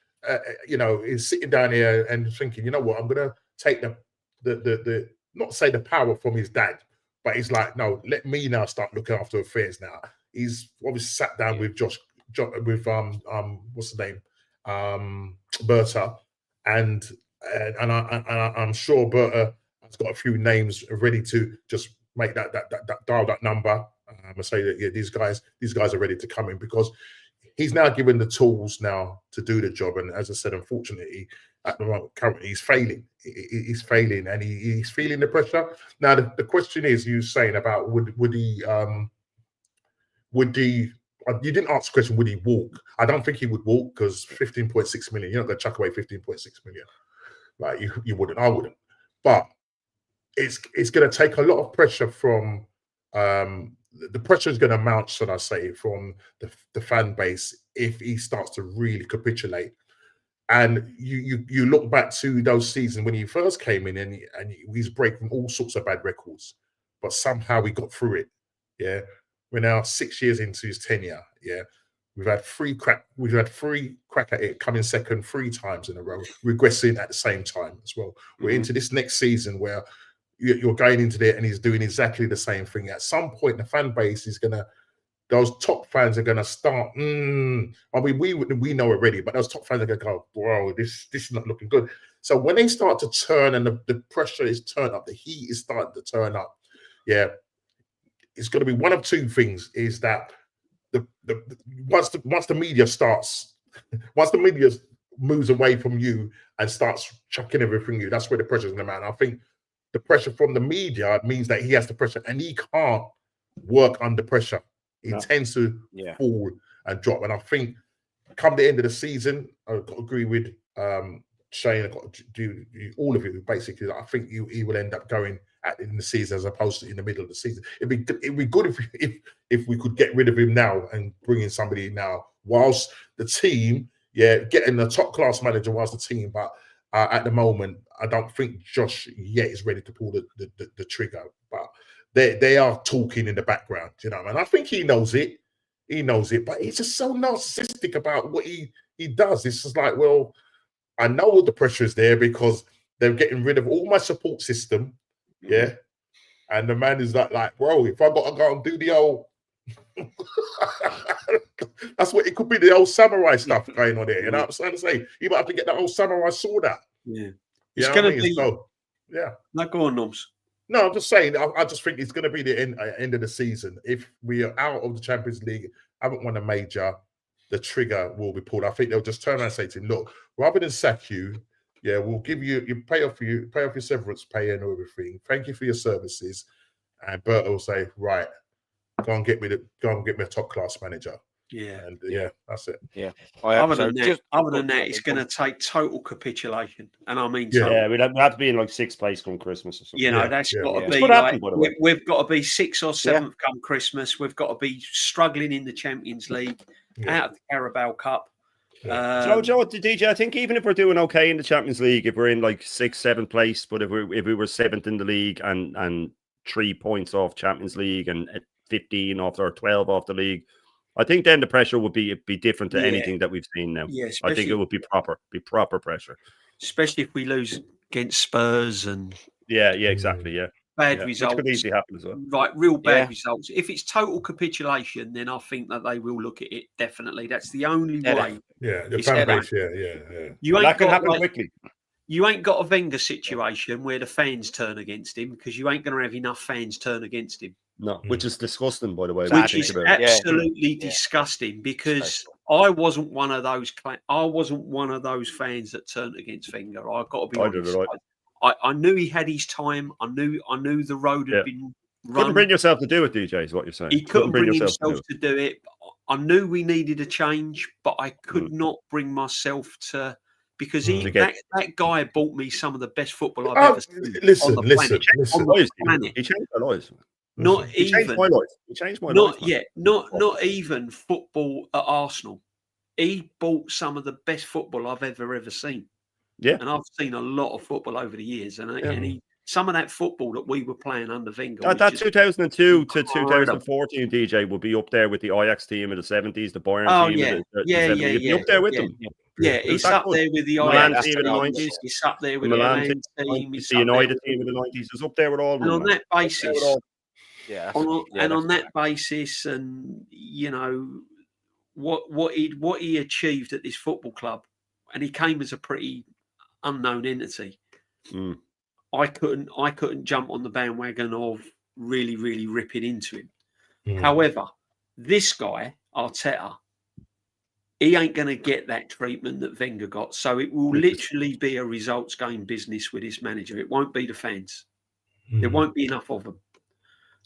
Is sitting down here and thinking, you know what, I'm gonna take the not say the power from his dad, but he's like, no, let me now start looking after affairs now. He's obviously sat down with Josh with what's his name, Berta, and I'm sure Berta has got a few names ready to just make that dial that number and say that these guys are ready to come in, because he's now given the tools now to do the job. And as I said, unfortunately, at the moment, currently, he's failing. He's failing, and he's feeling the pressure. Now, the question is, you saying about would he? You didn't ask the question, would he walk? I don't think he would walk, because 15.6 million, you're not going to chuck away 15.6 million. Like you wouldn't, I wouldn't. But it's going to take a lot of pressure from. The pressure is going to mount, should I say, from the fan base if he starts to really capitulate. And you look back to those seasons when he first came in, and he's breaking all sorts of bad records, but somehow we got through it. We're now 6 years into his tenure. We've had three crack at it, coming second 3 times in a row, regressing at the same time as well. We're into this next season where you're going into there and he's doing exactly the same thing. At some point, the fan base is those top fans are gonna start. I mean, we know already, but those top fans are gonna go, bro, this is not looking good. So when they start to turn and the pressure is turned up, the heat is starting to turn up. It's gonna be one of 2 things: is that once the media starts, once the media moves away from you and starts chucking everything you, that's where the pressure is gonna mount. I think the pressure from the media means that he has the pressure, and he can't work under pressure. He tends to fall and drop. And I think come the end of the season, I've got to agree with Shane. I've got to do all of it. Basically, I think he will end up going in the season as opposed to in the middle of the season. It'd be good if we could get rid of him now and bring in somebody now, whilst the team, getting a top class manager whilst the team, but. At the moment, I don't think Josh yet is ready to pull the trigger, but they are talking in the background, and I think he knows it. But he's just so narcissistic about what he does. It's just like, well, I know the pressure is there because they're getting rid of all my support system, and the man is like, bro, if I got to go and do the old. That's what it could be, the old samurai stuff going on there. You know what I'm trying to say? You might have to get that old samurai sword out. It's going to be. So, Not go on, Noms. No, I'm just saying. I just think it's going to be the end of the season. If we are out of the Champions League, haven't won a major, the trigger will be pulled. I think they'll just turn around and say to him, look, rather than sack you, Yeah, we'll give you pay off your severance pay and everything. Thank you for your services. And Bert will say, right, go and get me a top class manager. Yeah. And yeah, that's it. Yeah. Other than that, it's going to take total capitulation, and I mean, Yeah. Yeah, we'd have to be in like 6th place come Christmas or something. you know, Yeah, that's yeah. got to Yeah. be What like happened, by the way? we've got to be 6th or 7th come Christmas. We've got to be struggling in the Champions League, Yeah. out of the Carabao Cup. Yeah. Do you know what, DJ? I think even if we're doing okay in the Champions League, if we're in like 6th, 7th place, but if we were 7th in the league and 3 points off Champions League and 15 off or 12 off the league, I think then the pressure would be different to anything that we've seen now. Yeah, I think it would be proper pressure. especially if we lose against Spurs and Yeah, exactly. Yeah, bad results. Which could easily happen as well. Like real bad results. If it's total capitulation, then I think that they will look at it. Definitely, that's the only way. Yeah, the It's fan that. base. Yeah. You ain't That can got happen like, quickly. you ain't got a Wenger situation where the fans turn against him, because you ain't going to have enough fans turn against him. No, which is disgusting, by the way. Which is about it. absolutely disgusting, because I wasn't one of those. I wasn't one of those fans that turned against Wenger. I've got to be honest. I knew he had his time. I knew the road had been run. Couldn't bring yourself to do it, DJ, is what you're saying. He couldn't bring himself to do it. I knew we needed a change, but I could not bring myself to, because that guy bought me some of the best football I've ever seen. Listen. On the planet. He changed our lives. He changed my life. He changed my life. Not even football at Arsenal. He bought some of the best football I've ever seen. Yeah, and I've seen a lot of football over the years, and some of that football that we were playing under Wenger. That 2002 to 2014 DJ will be up there with the Ajax team in the 70s, the Bayern team in the 70s. You'd be up there with them. Yeah, it's up there with the Ajax team in the 90s. It's up there with the Milan team. The United team in the 90s. It's up there with all of them. And on that basis, on that basis, and you know what he achieved at this football club, and he came as a pretty unknown entity. I couldn't jump on the bandwagon of really ripping into him. However, this guy Arteta, he ain't going to get that treatment that Wenger got. So it will literally be a results game business with this manager. It won't be the fans. There won't be enough of them.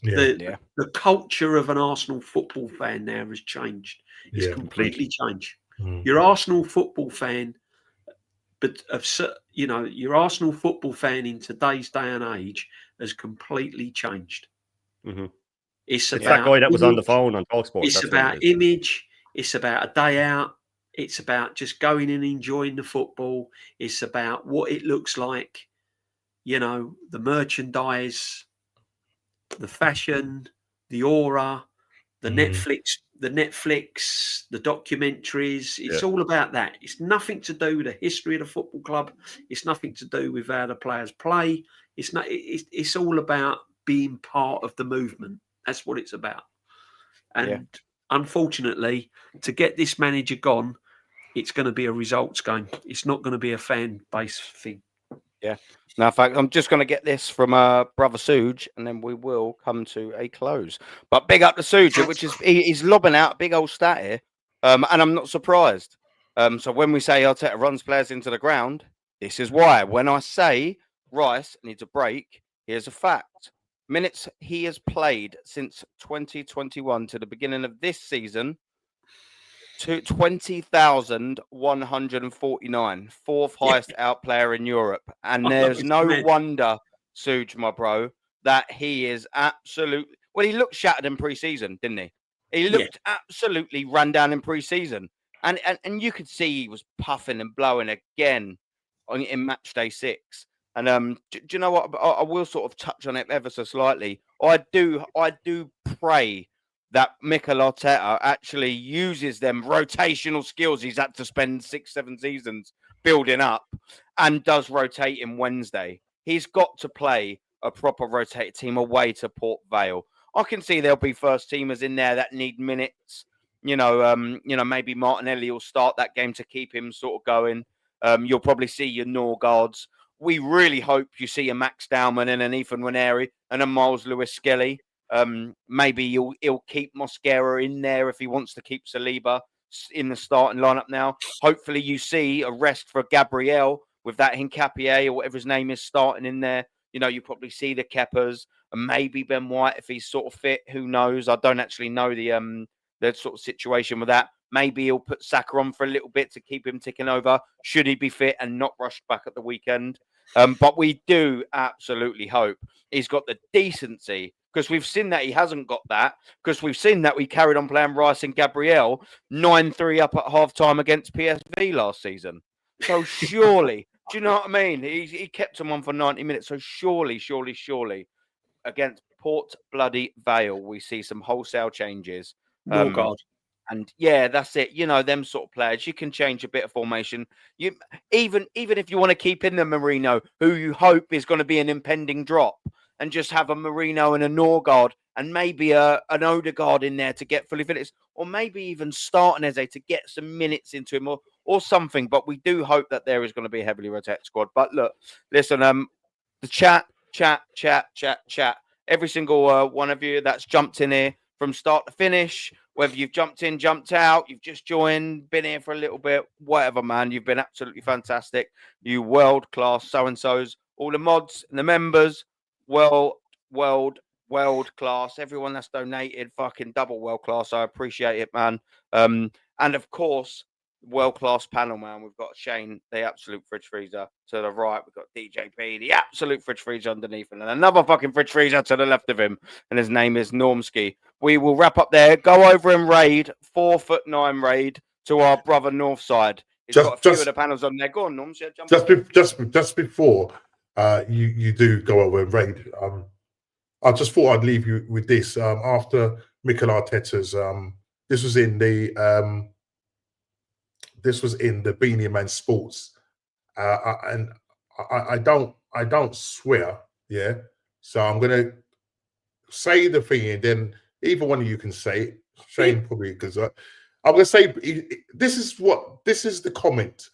The culture of an Arsenal football fan now has changed. It's completely changed. Your Arsenal football fan, but your Arsenal football fan in today's day and age has completely changed. It's about that guy that was on the phone on TalkSport. It's about image. It's about a day out. It's about just going and enjoying the football. It's about what it looks like. You know, the merchandise, the fashion, the aura, the Netflix, the documentaries. It's all about that. It's nothing to do with the history of the football club. It's nothing to do with how the players play. It's all about being part of the movement. That's what it's about. And unfortunately, to get this manager gone, it's going to be a results game. It's not going to be a fan base thing. Yeah. Now, in fact, I'm just going to get this from brother Suge, and then we will come to a close. But big up to Suge, which is he's lobbing out a big old stat here, and I'm not surprised. So when we say Arteta runs players into the ground, this is why. When I say Rice needs a break, here's a fact. Minutes he has played since 2021 to the beginning of this season, to 20,149, fourth highest out player in Europe. And there's no wonder, Suge, my bro, that he is absolutely... Well, he looked shattered in pre-season, didn't he? He looked absolutely run down in pre-season. And you could see he was puffing and blowing again in match day 6. And do you know what? I will sort of touch on it ever so slightly. I do pray that Mikel Arteta actually uses them rotational skills he's had to spend 6-7 seasons building up and does rotate in Wednesday. He's got to play a proper rotated team away to Port Vale. I can see there'll be first teamers in there that need minutes. Maybe Martinelli will start that game to keep him sort of going. You'll probably see your Norgards. We really hope you see a Max Dowman and an Ethan Ranieri and a Miles Lewis-Skelly. Maybe he'll keep Mosquera in there if he wants to keep Saliba in the starting lineup now. Hopefully you see a rest for Gabriel with that Hincapié or whatever his name is starting in there. You know, you probably see the Keppers and maybe Ben White if he's sort of fit. Who knows? I don't actually know the sort of situation with that. Maybe he'll put Saka on for a little bit to keep him ticking over. Should he be fit and not rushed back at the weekend? But we do absolutely hope he's got the decency, because we've seen that he hasn't got that, because we've seen that we carried on playing Rice and Gabriel 9-3 up at half-time against PSV last season. So surely, do you know what I mean? He kept him on for 90 minutes. So surely against Port Bloody Vale, we see some wholesale changes. Norgard. And yeah, that's it. You know, them sort of players, you can change a bit of formation. You even if you want to keep in the Marino, who you hope is going to be an impending drop, and just have a Marino and a Norgard and maybe an Odegaard in there to get fully fit, or maybe even start an Eze to get some minutes into him or something. But we do hope that there is going to be a heavily rotated squad. But look, listen, the chat. Every single one of you that's jumped in here from start to finish, whether you've jumped in, jumped out, you've just joined, been here for a little bit, whatever, man, you've been absolutely fantastic. You world-class so-and-sos, all the mods and the members, world class. Everyone that's donated, fucking double world class. I appreciate it, man. And of course, world class panel, man. We've got Shane, the absolute fridge freezer, to the right. We've got DJP, the absolute fridge freezer underneath, and another fucking fridge freezer to the left of him. And his name is Normski. We will wrap up there. Go over and raid 4'9" raid to our brother Northside. He's got a few of the panels on there. Go on, Norms. Yeah, just before you do go over and raid. I just thought I'd leave you with this. After Mikel Arteta's, this was in the Beanie Man Sports, and I don't swear, yeah. So I'm gonna say the thing, and then either one of you can say it. Shane probably, because I'm gonna say this is the comment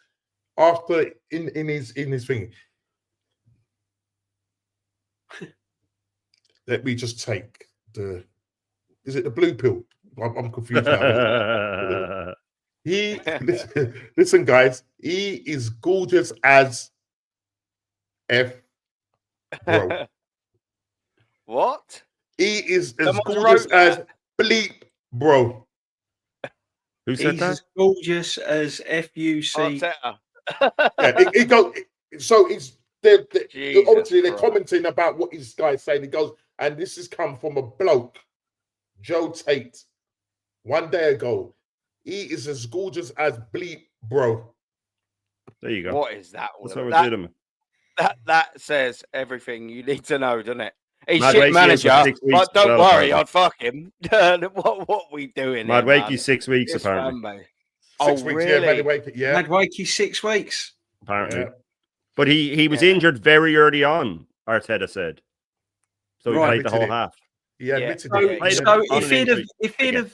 after in his thing. Let me just take is it the blue pill? I'm confused now. Listen, guys, he is gorgeous as F, bro. What? He is as gorgeous as bleep, bro. Who said He's that? as gorgeous as FUC. Yeah, it goes. So it's obviously they're Christ. commenting about what this guy's saying. He goes, and this has come from a bloke, Joe Tate, one day ago. He is as gorgeous as bleep, bro. There you go. What is that? That's what we're doing. That says everything you need to know, doesn't it? He's Mad shit Wakey manager, for 6 weeks but don't as well, worry, apparently. I'd fuck him. what we doing? Mad here, Wakey man? 6 weeks, Yes, apparently. man, mate. 6 weeks, really? yeah, Mad Wakey, yeah. Mad Wakey 6 weeks. Apparently. Yeah. But he was injured very early on, Arteta said. So he Right, played the whole admitted it. half. He admitted So, it. Played him so on if an he'd injury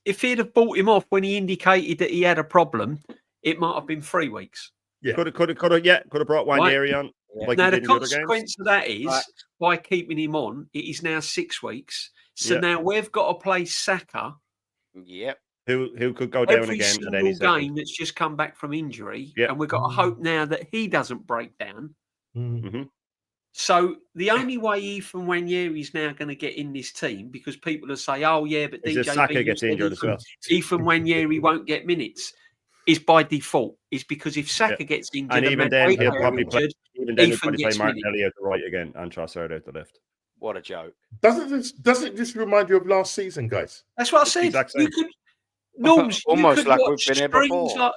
if he'd have bought him off when he indicated that he had a problem, it might have been 3 weeks. Yeah. Could have brought Wanderi on. Yeah. Like Now he the did in the other games. consequence of that is Right. by keeping him on, it is now 6 weeks. So Yeah. now we've got to play Saka Yep. Who could go down every again at single any second. game that's just come back from injury, Yeah. and we've got to hope now that he doesn't break down. Mm-hmm. So the only way Ethan Wanyeri is now going to get in this team, because people will say, "Oh yeah, but Is if DJ Saka gets injured as well. Ethan Wanyeri won't get minutes," is by default. Is because if Saka gets injured, And even then, he'll probably play. Even then, he'll probably play Martinelli at the right again and Trossard at the left. What a joke. Doesn't this remind you of last season, guys? That's what I said. Exact You same. could, Norms, Almost you could like we've watch been here streams before.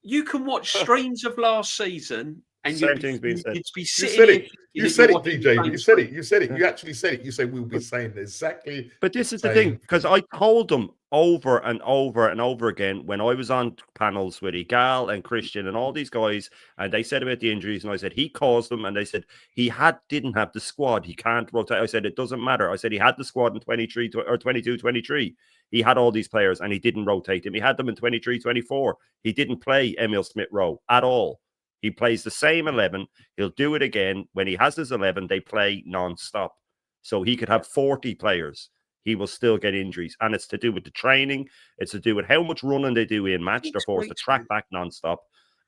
you can watch streams of last season, and Same you'd thing's being said. you'd be You sitting said here it. You thinking said that it, you're watching DJ. the You same said thing. it. You said it. You actually said it. You said we'll be saying exactly. But this is the Same thing, because I told them over and over and over again when I was on panels with Igal and Christian and all these guys, and they said about the injuries, and I said he caused them, and they said he didn't have the squad. He can't rotate. I said it doesn't matter. I said he had the squad in 23 or 22, 23. He had all these players, and he didn't rotate them. He had them in 23, 24. He didn't play Emil Smith-Rowe at all. He plays the same 11. He'll do it again. When he has his 11, they play non-stop. So he could have 40 players. He will still get injuries. And it's to do with the training. It's to do with how much running they do in match. They're forced to track back non-stop.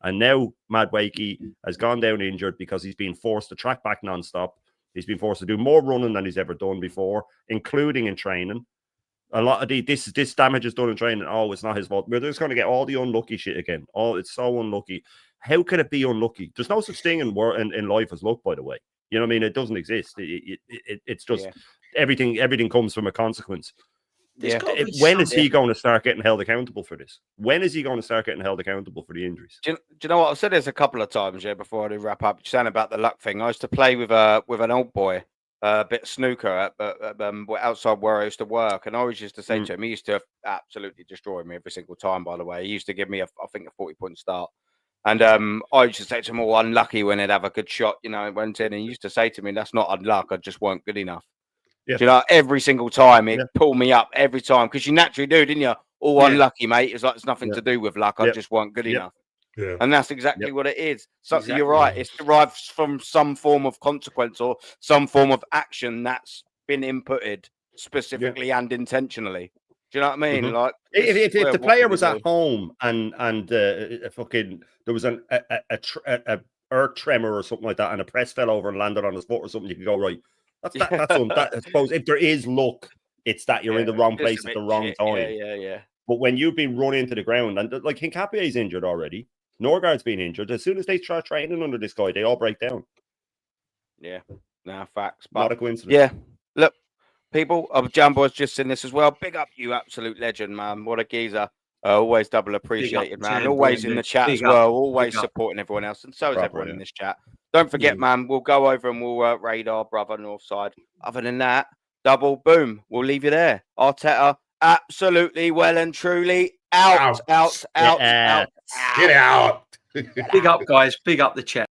And now Madueke has gone down injured because he's been forced to track back non-stop. He's been forced to do more running than he's ever done before, including in training. A lot of this damage is done in training. Oh, it's not his fault. We're just going to get all the unlucky shit again. Oh, it's so unlucky. How can it be unlucky? There's no such thing in life as luck, by the way. You know what I mean? It doesn't exist. It's just everything comes from a consequence. When is he going to start getting held accountable for this? When is he going to start getting held accountable for the injuries? Do you know what? I've said this a couple of times, before I do wrap up. You're saying about the luck thing. I used to play with an old boy, a bit of snooker outside where I used to work, and I always used to say to him, he used to absolutely destroy me every single time, by the way. He used to give me, I think, a 40-point start. And I used to say to him, oh, unlucky when he'd have a good shot, it went in. And he used to say to me, that's not unluck, I just weren't good enough. Yeah. Every single time it pulled me up every time, because you naturally do, didn't you? Unlucky, mate. It's like it's nothing to do with luck. I just weren't good enough. Yeah. And that's exactly what it is. So you're right. It's derived from some form of consequence or some form of action that's been inputted specifically and intentionally. Do you know what I mean? Like, if the player was at home and fucking there was an earth tremor or something like that, and a press fell over and landed on his foot or something, you could go, right. I suppose if there is luck, it's that you're in the wrong place at the wrong time. Yeah. But when you've been run into the ground, and like Hincapie's injured already, Norgard's been injured. As soon as they start training under this guy, they all break down. Yeah, facts. But not a coincidence. Yeah, look, people, Jambo's just in this as well. Big up you, absolute legend, man. What a geezer. Always double appreciated, man. Jambo, always in the chat as well. Always supporting everyone else, and so is everyone in this chat. Don't forget, man, we'll go over and we'll raid our brother Northside. Other than that, double boom. We'll leave you there. Arteta, absolutely well and truly out. Get out. Big up, guys. Big up the chat.